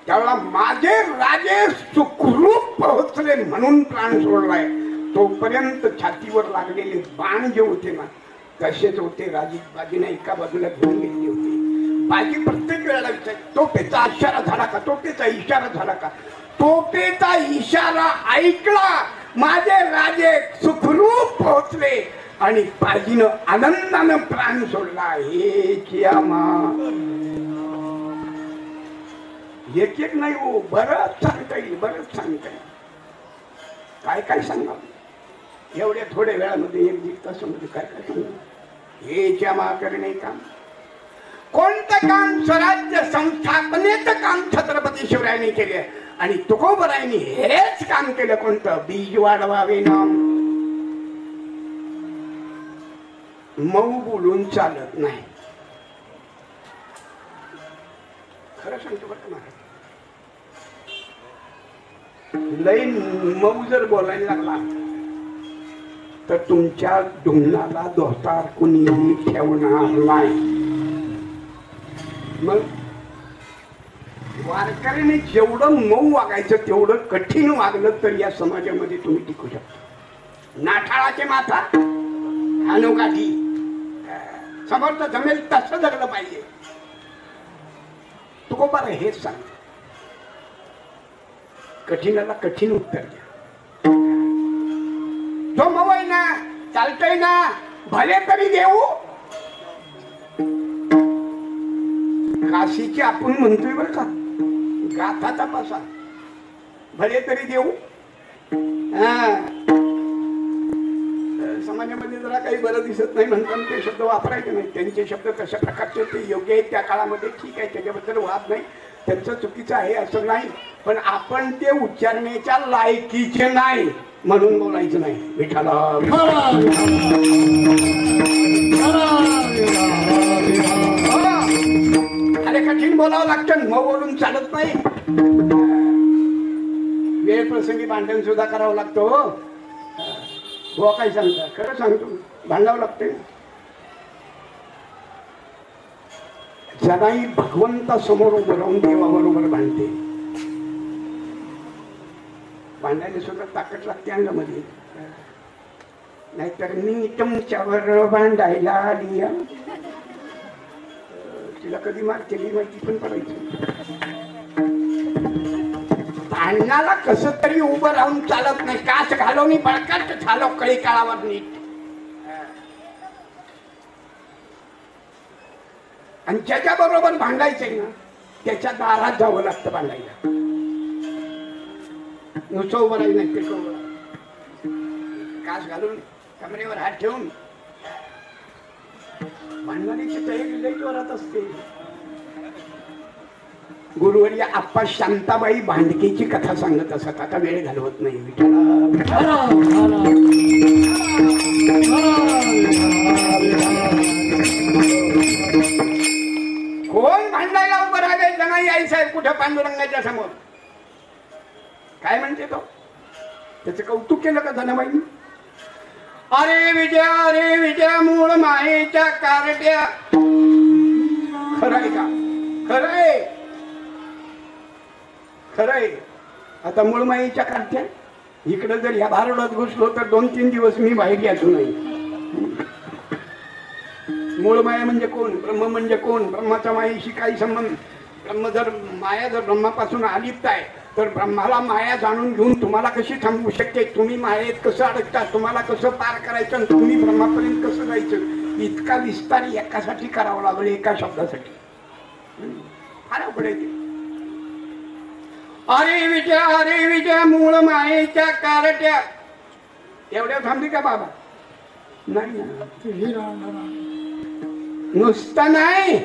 त्यावेळेला माझे राजे सुखरूप पोहोचले म्हणून प्राण सोडलाय. तोपर्यंत छातीवर लागलेले बाण जे होते ना तसेच होते. बाजीने एका बाजूला घेऊन गेलेली होती. बाजी प्रत्येक वेळेला विचार तोफेचा इशारा झाला का, तोफेचा इशारा झाला का. तोफेचा इशारा ऐकला, माझे राजे सुखरूप पोहोचले आणि बाजीनं आनंदानं प्राण सोडला. हे एक एक नाही हो, बरंच सांगता येईल, बरंच सांगता येईल. काय काय सांगा एवढ्या थोड्या वेळामध्ये 1-1.5 तासामध्ये काय काय सांगा. हे क्षमा करणे काम, कोणतं काम स्वराज्य संस्थापनेचं काम छत्रपती शिवरायांनी केले आणि तुकोबरायांनी हेच काम केलं. कोणतं बीज वाढवावे ना, मऊ बोलून चालत नाही. खरं सांगतो बरं महाराज, लय मऊ जर बोलायला लागला तर तुमच्या ढुंगणाला दोस्तार कुणीही ठेवणार नाही. मग वारकऱ्याने जेवढं मऊ वागायचं तेवढं कठीण वागलं तर या समाजामध्ये तुम्ही टिकू शकता. नाठाळाचे माथा हानोकाठी समर्थ जमेल तसं जगलं पाहिजे. तुकोबा हेच सांग, कठीणाला कठीण उत्तर द्या. जो मऊ आहे ना, चालतंय ना, भले तरी देऊ. काशीची आपण म्हणतोय बरं का, गाथा तपासा, भले तरी देऊ. समाजामध्ये जरा काही बरं दिसत नाही म्हणताना ते शब्द वापरायचे नाही. त्यांचे शब्द कशा प्रकारचे ते योग्य आहेत त्या काळामध्ये, ठीक आहे, त्याच्याबद्दल वाद नाही, त्यांचं चुकीचं आहे असं नाही. पण आपण ते उच्चारण्याच्या लायकीचे नाही म्हणून बोलायचं नाही. विठाला अरे कठीण बोलावं लागतं, मग बोलून चालत नाही. वेळ प्रसंगी भांडण सुद्धा करावं लागतं. हो काय सांगता, खरं सांगतो, भांडावं लागते. जनाई भगवंता समोर उभं राहून देवाबरोबर भांडते. भांडायला सुद्धा ताकद लागते अंगामध्ये, नाहीतर मी तुमच्यावर भांडायला आली, तिला कधी मारतेली माहिती पण पडायची. भांडणाला कसं तरी उभं राहून चालत नाही. काच घालवणी बळकट झालो कळी काळावर नीट. आणि ज्याच्या बरोबर भांडायचंय ना त्याच्या दारात जावं लागतं भांडायला. नुसतं उभं राही नाही, ते काच घालून कमरेवर हात ठेवून भांडणाची तयारी लई जोरात असते. गुरुवर्य आप्पा शांताबाई भांडकेची कथा सांगत असत. आता वेळ घालवत नाही. कोण भांडायला उभं राहिले? जनाई आई साहेब कुठं पांडुरंगाच्या समोर. काय म्हणते तो? त्याचं कौतुक केलं का जनाबाईंनी? अरे विजया मूळ मायेच्या कारट्या. खरंय का? खरंय, खरंय. आता मूळ मायेच्या कारट्या इकडे जर ह्या भारडात घुसलो तर 2-3 दिवस मी बाहेर यायचो नाही. मूळ माया म्हणजे कोण? ब्रह्म म्हणजे कोण? ब्रह्माच्या मायेशी काही संबंध. माया जर ब्रह्मापासून आलीच आहे तर ब्रह्माला माया जाणून घेऊन तुम्हाला कशी थांबवू शकते? तुम्ही मायेत कसं अडकता? तुम्हाला कसं पार करायचं? तुम्ही ब्रह्मापर्यंत कसं जायचं? इतका विस्तार एकासाठी करावा लागेल, एका शब्दासाठी. फार अवघड आहे ते. अरे विजया मूळ मायेच्या कारट्या. एवढ्या थांबली का बाबा? नाही, नुसतं नाही,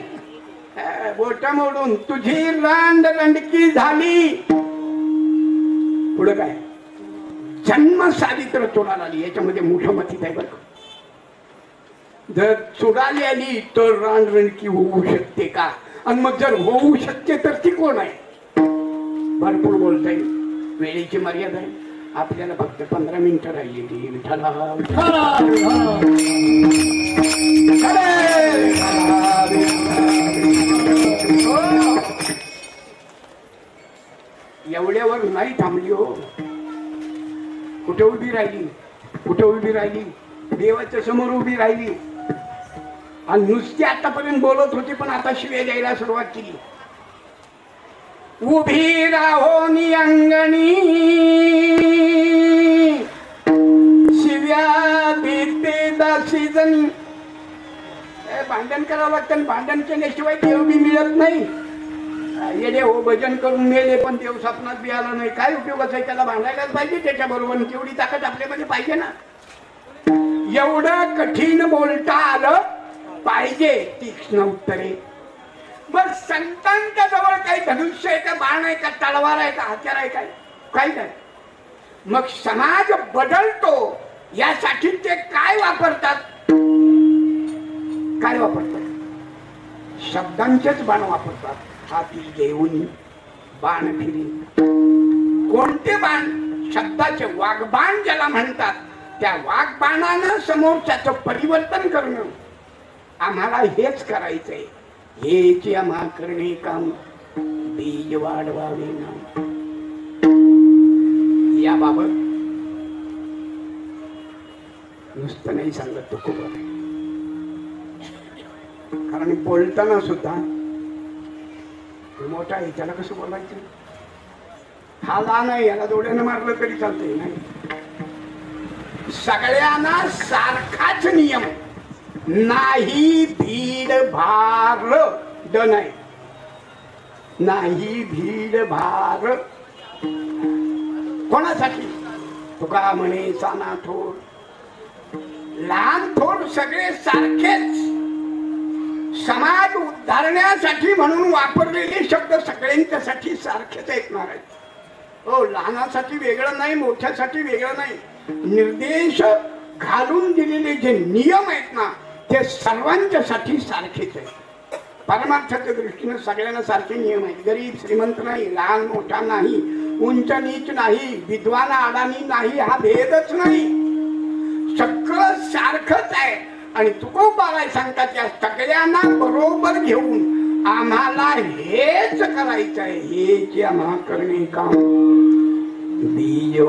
बोट मोडून तुझी रांड रंडकी झाली. पुढे काय? जन्म सावित्र चोडाला आली. याच्यामध्ये मोठं मतीत आहे बरं. जर चोडाली आली तर रांड रंडकी होऊ शकते का? आणि मग जर होऊ शकते तर ती कोण आहे? भरपूर बोलता येईल, वेळेची मर्यादा आहे. आपल्याला फक्त 15 मिनिटं राहिली. विठाला एवढ्यावर नाही थांबली हो. कुठे उभी राहिली? कुठे उभी राहिली? देवाच्या समोर उभी राहिली. आणि नुसती आतापर्यंत बोलत होती पण आता शिव्या द्यायला सुरुवात केली. उभी राहो नि अंगणी शिव्या देते दासी जणी. भांडण करावं लागतं. भांडण केल्याशिवाय देव बी मिळत नाही. येडे हो, भजन करून मेले पण देव स्वप्नात बी आला नाही. काय उपयोगाचं आहे? त्याला भांडायलाच पाहिजे त्याच्या बरोबर. तेवढी ताकद आपल्यामध्ये पाहिजे ना. एवढं कठीण बोलता आलं पाहिजे. तीक्ष्ण उत्तरे. मग संतांच्या जवळ काही धनुष्य आहे का? बाण आहे का? तलवार आहे का? हत्यार आहे काय? काही नाही. मग समाज बदलतो यासाठी ते काय वापरतात? काय वापरतात? शब्दांचेच बाण वापरतात. हाती घेऊन बाण फिरी. कोणते बाण? शब्दाचे वाघबाण ज्याला म्हणतात. त्या वाघबाणानं समोरच्याचं परिवर्तन करणं. आम्हाला हेच करायचंय. हेच आम्हा करणे काम. बीज वाढवावे ना. याबाबत नुसतं नाही सांगत तो खूप. कारण बोलताना सुद्धा मोठा आहे त्याला कसं बोलायचं? हा लहान आहे याला जोड्यानं मारलं तरी चालतंय. नाही, सगळ्यांना सारखाच नियम. नाही भीड भार ड नाही. नाही भीड भार. कोणासाठी? तुका म्हणे साना थोर लहान थोर सगळे सारखेच. समाज उद्धारण्यासाठी म्हणून वापरलेले शब्द सगळ्यांच्यासाठी सारखेच ऐकणार आहेत. हो, लहानासाठी वेगळं नाही, मोठ्यासाठी वेगळं नाही. निर्देश घालून दिलेले जे नियम आहेत ना ते सर्वांच्यासाठी सारखेच आहेत. परमार्थाच्या दृष्टीने सगळ्यांना सारखे नियम आहेत. गरीब श्रीमंत नाही, लहान मोठा नाही, उंच नीच नाही, विद्वान अडाणी नाही, हा भेदच नाही. सगळं सारखंच आहे. आणि तुकोबाराय सांगतात त्या सगळ्यांना बरोबर घेऊन आम्हाला हेच करायचं आहे. हेच आम्हा करणे काम बीज.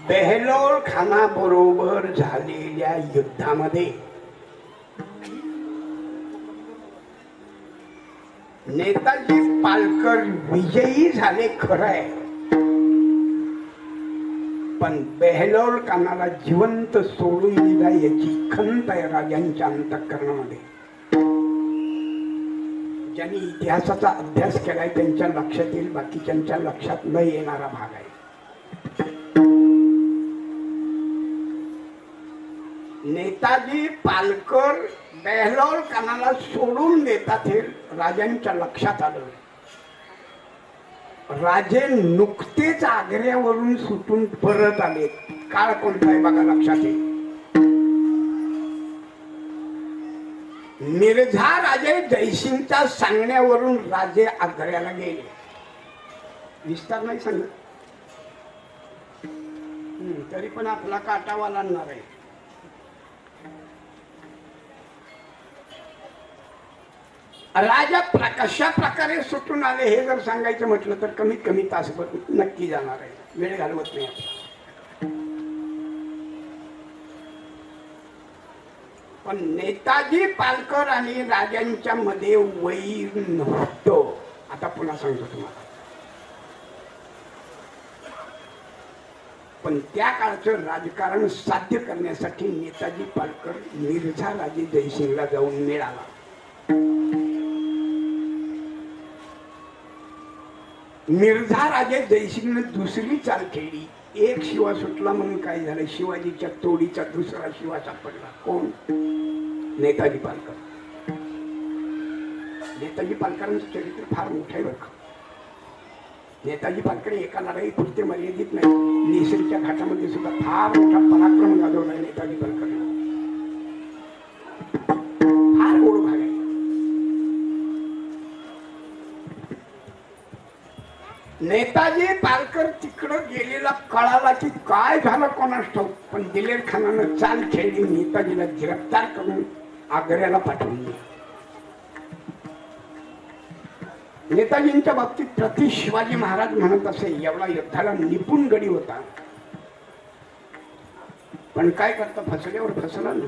बेहलोल खाना बरोबर झालेल्या युद्धामध्ये नेताजी पालकर विजयी झाले खरं आहे, पण बेहलोल खानाला जिवंत सोडून दिला याची खंत आहे राजांच्या अंतःकरणामध्ये. ज्यांनी इतिहासाचा अभ्यास केलाय त्यांच्या लक्षात येईल, बाकीच्यांच्या लक्षात न येणारा भाग आहे. नेताजी पालकर बेहलोल खानाला सोडून देतात हे राजांच्या लक्षात आलं. राजे नुकतेच आग्र्यावरून सुटून परत आले. काळ कोणता आहे बघा लक्षात येईल. मिर्झा राजे जयसिंगच्या सांगण्यावरून राजे आग्र्याला गेले. विस्तार नाही सांगत, तरी पण आपला काटावा लागणार आहे. राजा कशा प्रकारे सुटून आले हे जर सांगायचं म्हटलं तर कमीत कमी तासभर नक्की जाणार आहे. वेळ घालवत नाही आपला. पण नेताजी पालकर आणि राजांच्या मध्ये वैर नव्हतं. आता पुन्हा सांगतो तुम्हाला. पण त्या काळचं राजकारण साध्य करण्यासाठी नेताजी पालकर मिर्झा राजे जयसिंगला जाऊन मिळाला. मिर्झा राजे जयसिंगने दुसरी चाल केली. एक शिवा सुटला म्हणून काय झालं, शिवाजीच्या तोडीचा दुसरा शिवा सापडला. कोण? नेताजी पालकर. नेताजी पालकरांचं चरित्र फार मोठं आहे बरं का. नेताजी पालकर एका लढाईपुरते मर्यादित नाही, नेसरीच्या घाटामध्ये सुद्धा फार मोठा पराक्रम गाजवला नेताजी पालकर. फार गोड भाग आहे. नेताजी पालकर तिकडं गेलेला कळाला की काय झालं कोणास ठाऊक, पण दिलेर खानानं चाल खेळली. नेताजीला गिरफ्तार करून आग्र्याला पाठवून दिलं. नेताजींच्या बाबतीत प्रति शिवाजी महाराज म्हणत असे, एवढा युद्धाला निपुण गडी होता, पण काय करता फसल्यावर फसला ना.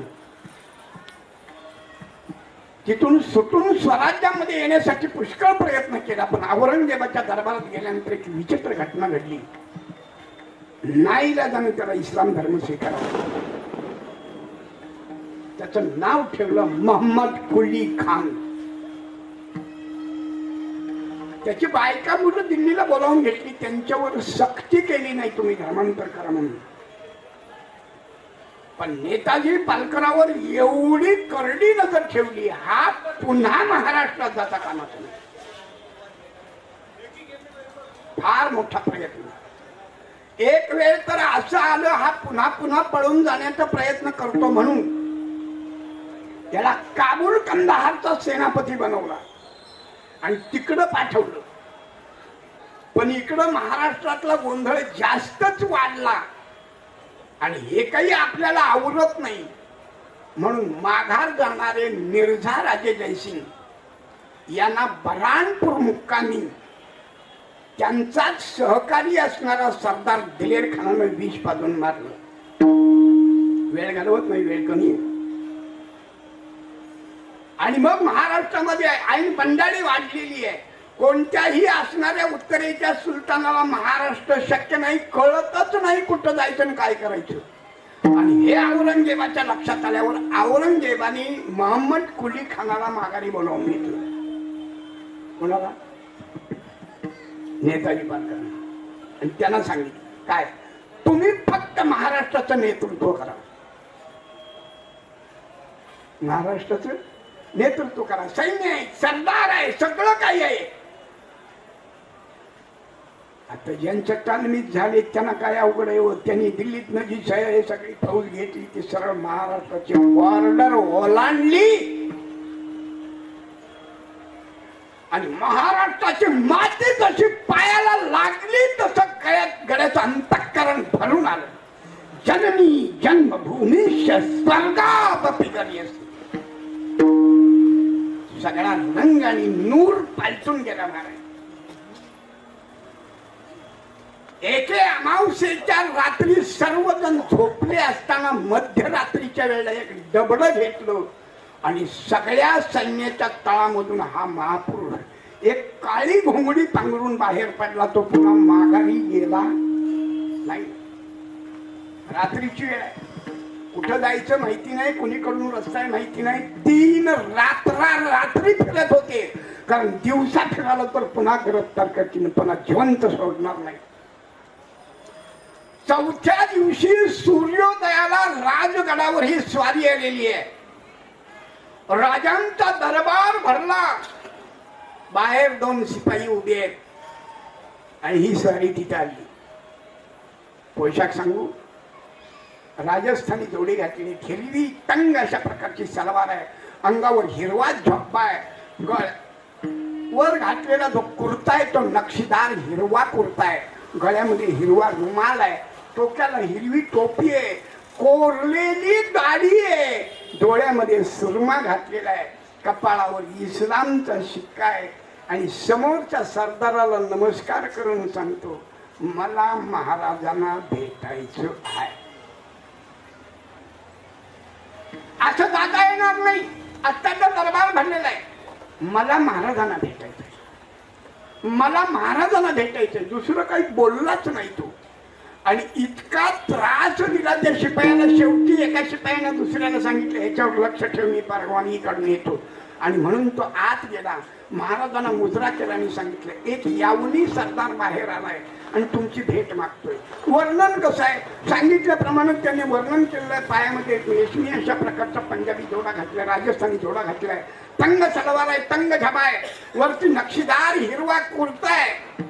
तिथून सुटून स्वराज्यामध्ये येण्यासाठी पुष्कळ प्रयत्न केला, पण औरंगजेबाच्या दरबारात गेल्यानंतर एक विचित्र घटना घडली. नाईलाजाने त्याला इस्लाम धर्म स्वीकारावा. त्याचं नाव ठेवलं मोहम्मद कुली खान. त्याची बायका मुलं दिल्लीला बोलावून घेतली, त्यांच्यावर सक्ती केली नाही तुम्ही धर्मांतर करा म्हणून. पण नेताजी पालकरावर एवढी करडी नजर ठेवली, हा पुन्हा महाराष्ट्रात जाता कामाचा नाही. फार मोठा प्रयत्न. एक वेळ तर असं आलं, हा पुन्हा पुन्हा पळून जाण्याचा प्रयत्न करतो म्हणून त्याला काबूल कंदाहारचा सेनापती बनवला आणि तिकडं पाठवलं. पण इकडं महाराष्ट्रातला गोंधळ जास्तच वाढला आणि हे काही आपल्याला आवडत नाही म्हणून माघार जाणारे मिर्झा राजे जयसिंग यांना बऱ्हाणपूर मुक्कामी त्यांचाच सहकारी असणारा सरदार दिलेर खानानं विष पाजून मारलं. वेळ घालवत नाही, वेळ कमी आहे. आणि मग महाराष्ट्रामध्ये ऐन बंडाळी वाढलेली आहे. कोणत्याही असणाऱ्या उत्तरेच्या सुलतानाला महाराष्ट्र शक्य नाही, कळतच नाही कुठं जायचं आणि काय करायचं. आणि हे औरंगजेबाच्या लक्षात आल्यावर औरंगजेबाने मोहम्मद कुली खानाला माघारी बोलावून घेतलं. कोणाला? नेताजी पालकर. आणि त्यांना सांगितलं काय, तुम्ही फक्त महाराष्ट्राचं नेतृत्व करा, महाराष्ट्राचं नेतृत्व करा. सैन्य आहे, सरदार आहे, सगळं काही आहे. आता ज्यांच्या तालमीत झाले त्यांना काय अवघड आहे. त्यांनी दिल्लीत जी हे सगळी फौज घेतली ती सरळ महाराष्ट्राची बॉर्डर ओलांडली आणि महाराष्ट्राची माती जशी पायाला लागली तसं गड्याचं अंतःकरण भरून आलं. जननी जन्मभूमी स्वर्गापि गरीयसी. सगळा रंग आणि नूर पालटून गेला महाराज. एके अमावस्येच्या रात्री सर्वजण झोपले असताना मध्यरात्रीच्या वेळेला एक डबडं घेतलं आणि सगळ्या सैन्याच्या तळामधून हा महापुरुष एक काळी घोंगडी पांघरून बाहेर पडला. तो पुन्हा माघारी गेला नाही. रात्रीची वेळ आहे, कुठं जायचं माहिती नाही, कुणीकडून रस्ता आहे माहिती नाही. 3 रात्री फिरत होते, कारण दिवसा फिरायला तर पुन्हा गिरफ्तार करतील, पुन्हा जिवंत सोडणार नाही. 4थ्या दिवशी सूर्योदयाला राजगडावर ही स्वारी आलेली आहे. राजांचा दरबार भरला, बाहेर 2 शिपाई उभे आहेत आणि ही स्वारी तिथे आली. पोशाख सांगू, राजस्थानी जोडी घातली, हिरवी तंग अशा प्रकारची सलवार आहे, अंगावर हिरवा झब्बा आहे, वर घातलेला जो कुर्ता आहे तो नक्षीदार हिरवा कुर्ता आहे, गळ्यामध्ये हिरवा रुमाल आहे, डोक्याला हिरवी टोपी आहे, कोरलेली दाढी आहे, डोळ्यामध्ये सुरमा घातलेला आहे, कपाळावर इस्लामचा शिक्का आहे आणि समोरच्या सरदाराला नमस्कार करून सांगतो, मला महाराजांना भेटायचं आहे. असं जाता येणार नाही, आत्ताचा दरबार भरलेला आहे. मला महाराजांना भेटायचंय, मला महाराजांना भेटायचंय. दुसरं काही बोललाच नाही तो. आणि इतका त्रास दिला त्या शिपायाला. शेवटी एका शिपायानं दुसऱ्याला सांगितलं, ह्याच्यावर लक्ष ठेव, मी परवानगी काढून येतो. आणि म्हणून तो आत गेला, महाराजांना मुजरा केला आणि सांगितलं, एक यावनी सरदार बाहेर आलाय आणि तुमची भेट मागतोय. वर्णन कसं आहे सांगितल्याप्रमाणे त्यांनी वर्णन केलेलं. पायामध्ये रेशमी अशा प्रकारचा पंजाबी जोडा घातलाय, राजस्थानी जोडा घातलाय, तंग सलवार आहे, तंग झबा आहे, वरती नक्षीदार हिरवा कुर्ता आहे,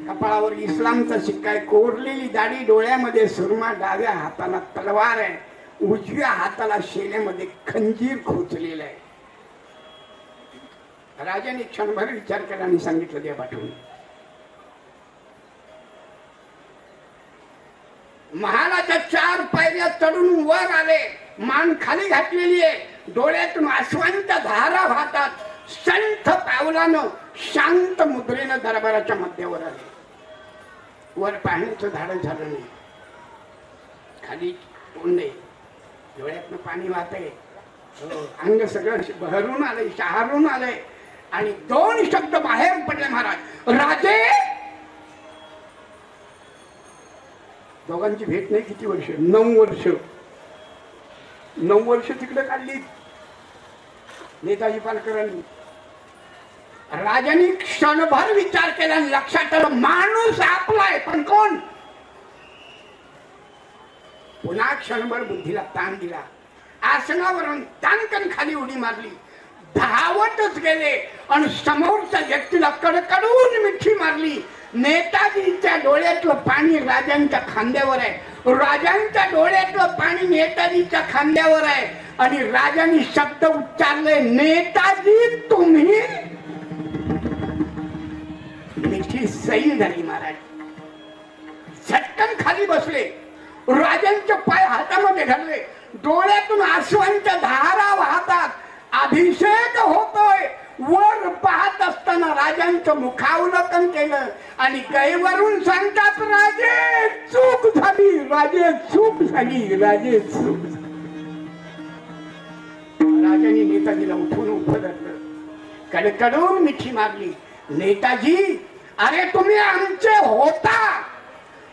कपाळावर इस्लामचा शिक्का आहे, कोरलेली दाढी, डोळ्यामध्ये सुरमा, डाव्या हाताला तलवार आहे, उजव्या हाताला शेल्यामध्ये खंजीर खोचलेला आहे. राजाने क्षणभर विचार केला आणि सांगितलं, द्या पाठवून. महालाच्या 4 पायऱ्या चढून वर आले, मान खाली घातलेली आहे, डोळ्यातून अश्वांच्या धारा वाहतात, संथ पावलानं शांत मुद्रेनं दरबाराच्या मध्यावर आले. वर पाहण्याचं धाडस झालं नाही, खाली तोंड आहे, डोळ्यातनं पाणी वाहतंय, अंग सगळं बहरून आलंय, शहारून आलंय आणि 2 शब्द बाहेर पडले, महाराज राजे. दोघांची भेट नाही किती वर्ष, 9 वर्ष. 9 वर्ष तिकडे काढली नेताजी पालकरांनी. राजांनी क्षणभर विचार केला, लक्षात आलं माणूस आपलाय, पण कोण. पुन्हा क्षणभर बुद्धीला ताण दिला, आसनावरून ताणकन खाली उडी मारली, धावतच गेले आणि समोरच्या व्यक्तीला कडकडून मिठी मारली नेताजीच्या डोळ्यातलं पाणी राजांच्या खांद्यावर आहे, राजांच्या डोळ्यातलं पाणी नेताजीच्या खांद्यावर आहे. आणि राजांनी शब्द उच्चारले, नेताजी तुम्ही. मिठी सैल झाली महाराज. झटकन खाली बसले, राजांचे पाय हातामध्ये धरले, डोळ्यातून आसवांच्या धारा वाहतात, अभिषेक होतोय. वर पाहत असताना राजांचं मुखावलोकन केलं आणि गैवरून सांगतात, राजे चूक झाली, राजे चूक झाली, राजे चूक झाली. राजांनी नेताजीला उठून उभं धरलं, कडकडून मिठी मारली. नेताजी, अरे तुम्ही आमचे होता,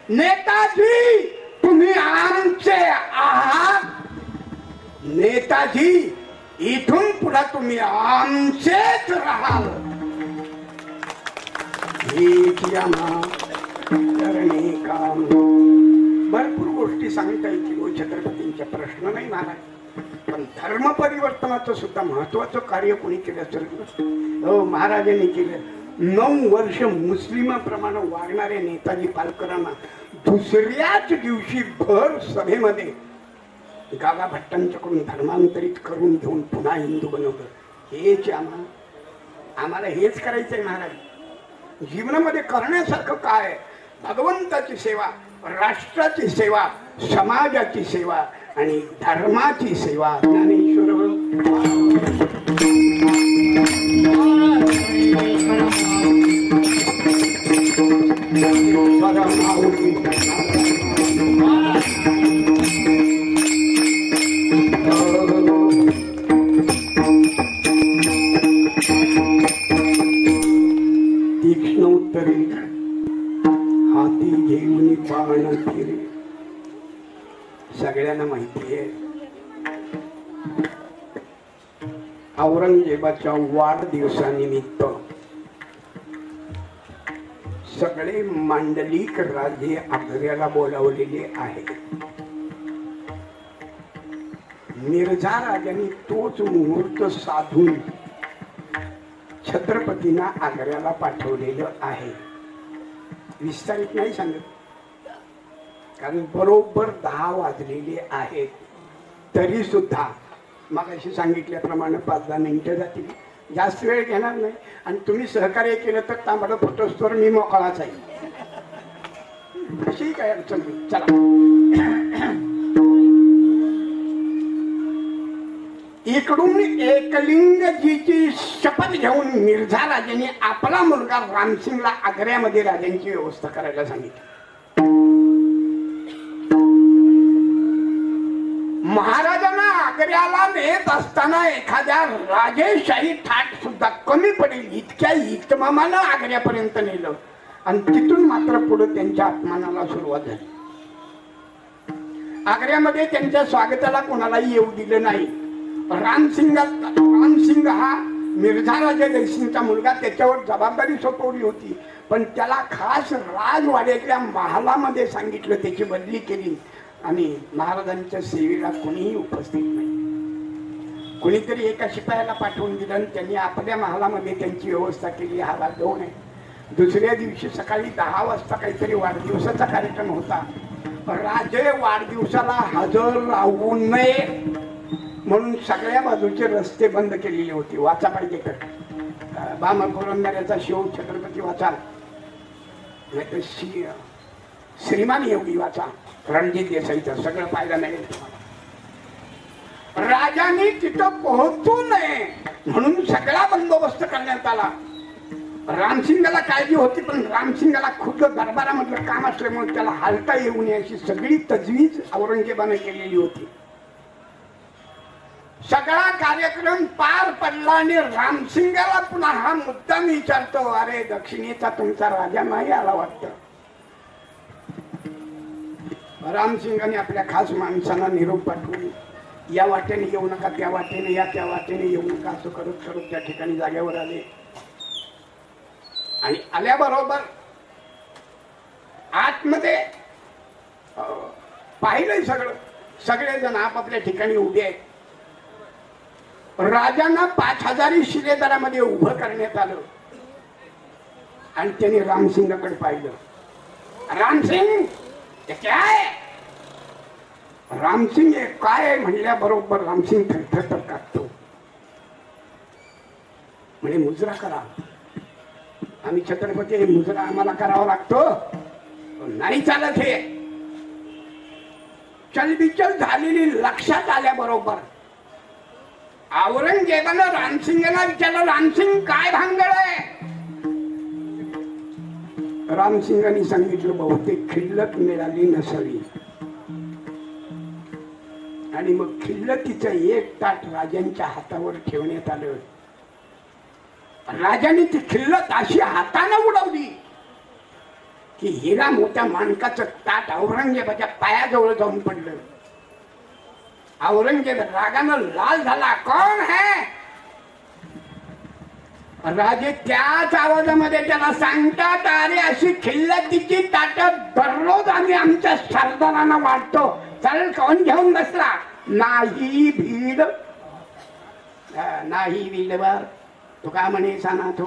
नेताजी तुम्ही आमचे आहात, नेताजी इथून पुढे तुम्ही आमचेच राहाल. करणे काम. भरपूर गोष्टी सांगता येतील छत्रपतींचे, प्रश्न नाही महाराज, पण धर्म परिवर्तनाचं सुद्धा महत्वाचं कार्य कोणी केलं असेल? हो, महाराजांनी केलं. 9 वर्ष मुस्लिमाप्रमाणे वागणारे नेताजी पालकरांना दुसऱ्याच दिवशी भर सभेमध्ये गागा भट्टांच्याकडून धर्मांतरित करून घेऊन पुन्हा हिंदू बनवलं. हेच आम्हाला हेच करायचंय महाराज. जीवनामध्ये करण्यासारखं काय? भगवंताची सेवा, राष्ट्राची सेवा, समाजाची सेवा आणि धर्माची सेवा. ज्ञानेश्वर तीक्ष्ण उत्तरे हाती घेऊन बाण फिरे. सगळ्यांना माहिती आहे, औरंगजेबाच्या वाढदिवसानिमित्त सगळे मांडलिक राजे आग्र्याला बोलावलेले आहेत. मिर्झा राजांनी तोच मुहूर्त साधून छत्रपतींना आग्र्याला पाठवलेलं आहे. विस्तारित नाही सांगत, कारण बरोबर 10 वाजलेले आहेत. तरी सुद्धा मग अशी सांगितल्याप्रमाणे 5-10 मिनिटं जातील, जास्त वेळ घेणार नाही. आणि तुम्ही सहकार्य केलं तर तांबडं फोटोस्टोर मी मोकळाच आहे, अशी काय अडचण नाही. चला, इकडून एकलिंगजीची शपथ घेऊन मिर्झा राजांनी आपला मुलगा रामसिंगला आग्र्यामध्ये राजांची व्यवस्था करायला सांगितली. महाराजांना आग्र्याला नेत असताना एखाद्या राजेशाही थाट सुद्धा कमी पडेल इतक्या इतमामानं आग्र्यापर्यंत नेलं आणि तिथून मात्र पुढे त्यांच्या अपमानाला सुरुवात झाली. आग्र्यामध्ये त्यांच्या स्वागताला कोणालाही येऊ दिलं नाही. रामसिंग हा मिर्झा राजा जयसिंगचा मुलगा, त्याच्यावर जबाबदारी सोपवली होती, पण त्याला खास राजवाड्यातल्या महालामध्ये सांगितलं, त्याची बदली केली आणि महाराजांच्या सेवेला कोणीही उपस्थित नाही. कोणीतरी एका शिपायाला पाठवून दिलं आणि त्यांनी आपल्या महालामध्ये त्यांची व्यवस्था केली. हा भाग 2 आहे. दुसऱ्या दिवशी सकाळी 10 वाजता काहीतरी वाढदिवसाचा कार्यक्रम होता. राजे वाढदिवसाला हजर राहू नये म्हणून सगळ्या बाजूचे रस्ते बंद केलेले होते. वाचा पाहिजे तर बाम पुरंदऱ्याचा शिव छत्रपती वाचा, नाही तर श्रीमान योगी वाचा, रणजित देसाईचं, सगळं पाहायला नाही. राजांनी तिथं पोहोचू नये म्हणून सगळा बंदोबस्त करण्यात आला. रामसिंगाला काळजी होती, पण रामसिंगाला खुद्द दरबारामधलं काम असल्यामुळे त्याला हालता येऊ नये अशी सगळी तजवीज औरंगजेबाने केलेली होती. सगळा कार्यक्रम पार पडला आणि रामसिंगाला पुन्हा हा मुद्दा विचारतो, अरे दक्षिणेचा तुमचा राजा नाही आला वाटतं. रामसिंगाने आपल्या खास माणसांना निरोप पाठवून, या वाटेने येऊ नका, त्या वाटेने या, त्या वाटेने येऊ नका, असं करत करत त्या ठिकाणी जागेवर आले. आणि आल्याबरोबर आतमध्ये पाहिलंय सगळं, सगळेजण आपापल्या ठिकाणी उभे आहेत. राजांना 5000 शिलेदारामध्ये उभं करण्यात आलं. आणि त्याने रामसिंगाकडे पाहिलं. रामसिंग ते काय? रामसिंग हे काय म्हणल्याबरोबर रामसिंग थरथर काढतो. म्हणजे मुजरा करा. आम्ही छत्रपती, मुजरा आम्हाला करावा लागतो, नाही चालत हे. चलबिचल झालेली लक्षात आल्याबरोबर औरंगजेबानं रामसिंगाला विचारलं, रामसिंग काय भानगड आहे? रामसिंगांनी सांगितलं, बहुतेक खिल्लत मिळाली नसावी. आणि मग खिल्लतीचं एक ताट राजांच्या हातावर ठेवण्यात आलं. राजाने ती खिल्लत अशी हाताने उडवली की हिरा मोठ्या माणकाचं ताट औरंगजेबाच्या पायाजवळ जाऊन पडलं. औरंगजेब रागानं लाल झाला. कोण है? राजे त्याच आवाजामध्ये त्याला सांगतात, अरे अशी खिल्लतीची ताट दररोज आम्ही आमच्या सरदारांना वाटतो. चल, कोण घेऊन बसला? नाही भीड, नाही भीडवर तुका म्हणे सानाथो,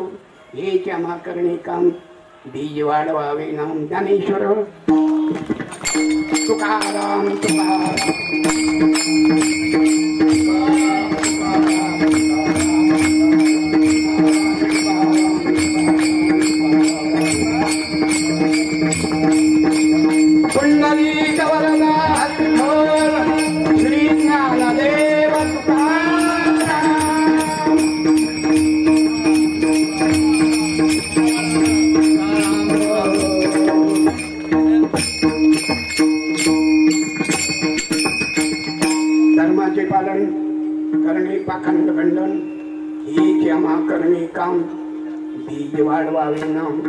हे क्षमा करणे काम, बीज वाढवावे नाम. ज्ञानेश्वर तुकाराम तुकाराम. पुंडलिक वरदा श्री ज्ञानदेव धर्माचे पालन करणे पाखंड खंडन, ही क्षमा करणे काम, बीज वाढवावे नाम.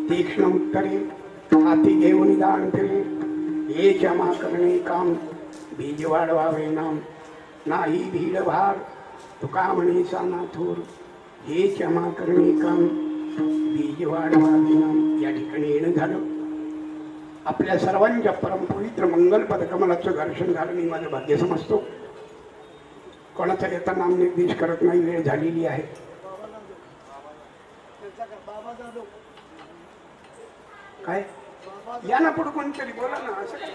तीक्ष्ण उत्तरे हाती घेऊन दान केले, हे क्षमा करणे काम, बीज वाढवावे नाम. नाही भीड भार तुका म्हणे सानाथोर, हे क्षमा करणे काम, बीज वाढवावे नाम. या ठिकाणी येणं झालं. आपल्या सर्वांच्या परमपवित्र मंगल पदकमलाचं दर्शन झालं. मी माझं भाग्य समजतो. कोणाचा याचा नाम निर्देश करत नाही, वेळ झालेली आहे. काय या ना पुढे कोणतरी बोला ना. असं काय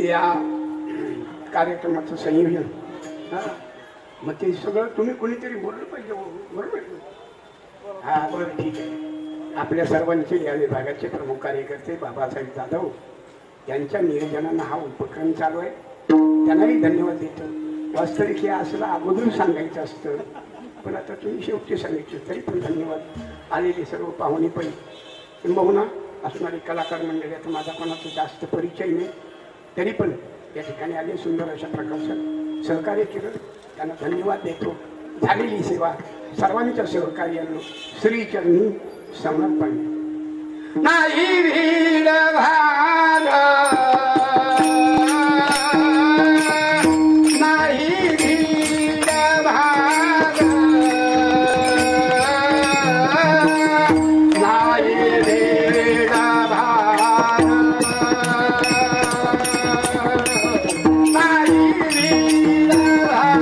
या कार्यक्रमाचं संयोजन, मग ते सगळं तुम्ही कोणीतरी बोललं पाहिजे. बरोबर. हा बरं, ठीक आहे. आपल्या सर्वांचे या विभागाचे प्रमुख कार्यकर्ते बाबासाहेब जाधव यांच्या नियोजनानं हा उपक्रम चालू आहे. त्यांनाही धन्यवाद देतो. वास्तविक हे असलं अगोदर सांगायचं असतं, पण आता तुम्ही शेवटी सांगितलं तरी पण धन्यवाद. आलेले सर्व पाहुणे पण किंबहुना असणारी कलाकार मंडळाचा माझा कोणाचा जास्त परिचय नाही, तरी पण या ठिकाणी आले, सुंदर अशा प्रकारचं सहकार्य केलं, त्यांना धन्यवाद देतो. झालेली सेवा सर्वांच्या सहकार्यानं श्रीचरणी समर्पण. नाही भीड भार, नाही भीड भार, नाही भीड भार, नाही भीड भार.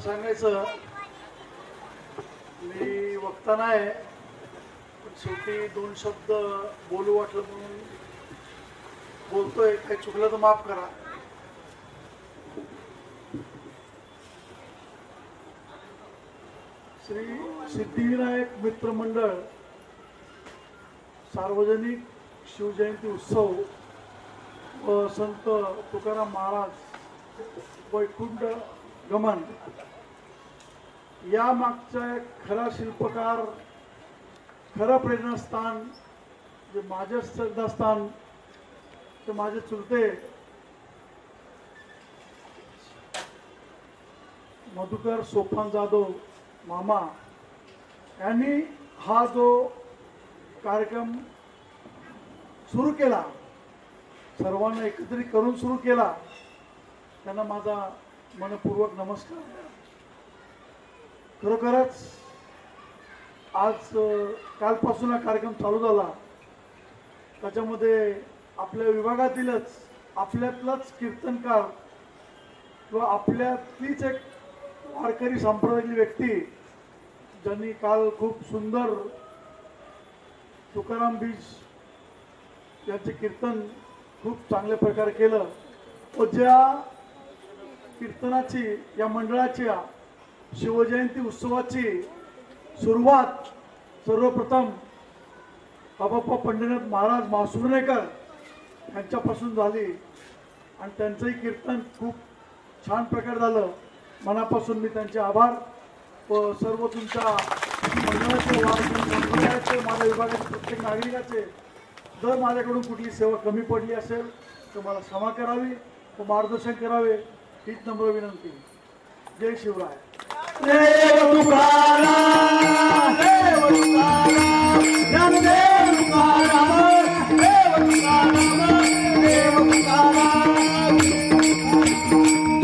सांगायचं मी वक्ता नाही, पण शेवटी दोन शब्द बोलू वाटलं म्हणून बोलतोय. काही चुकलं तर माफ करा. श्री सिद्धिविनायक मित्र मंडळ सार्वजनिक शिवजयंती उत्सव व संत तुकाराम महाराज वैकुंठ गमन या मागचा खरा शिल्पकार, खरं प्रेरणास्थान जे माझे श्रद्धास्थान ते माझे चुलते मधुकर सोपान जाधव मामा यांनी हा जो कार्यक्रम सुरू केला, सर्वांना एकत्रित करून सुरू केला, त्यांना माझा मनपूर्वक नमस्कार. खरोखरच आज कालपासून हा कार्यक्रम चालू झाला. त्याच्यामध्ये आपल्या विभागातीलच आपल्यातलाच कीर्तनकार किंवा आपल्यातलीच एक वारकरी संप्रदायातली व्यक्ती ज्यांनी काल खूप सुंदर तुकाराम बीज यांचे कीर्तन खूप चांगल्या प्रकारे केलं. व ज्या कीर्तनाची या मंडळाच्या शिवजयंती उत्सवाची सुरुवात सर्वप्रथम बाबाप्पा पंढरीनाथ महाराज मासुर्णेकर यांच्यापासून झाली आणि त्यांचंही कीर्तन खूप छान प्रकारे झालं. मनापासून मी त्यांचे आभार व सर्व तुमच्या मंडळाचे वारकरी माझ्या विभागाचे प्रत्येक नागरिकाचे जर माझ्याकडून कुठली सेवा कमी पडली असेल तर मला क्षमा करावी व मार्गदर्शन करावे हीच नम्र विनंती. जय शिवराय. देव तुकाराम, देव तुकाराम, ज्ञानदेव तुकाराम, देव तुकाराम, देव तुकाराम,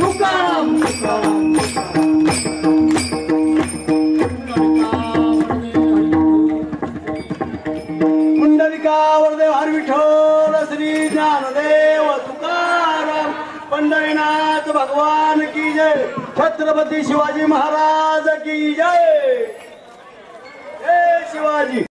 तुकाराम तुकाराम. पुंडलिकावर देव हर विठ्ठल श्री ज्ञानदेव तुकाराम पंढरीनाथ भगवान की जय. छत्रपती शिवाजी महाराज की जय. जय शिवाजी.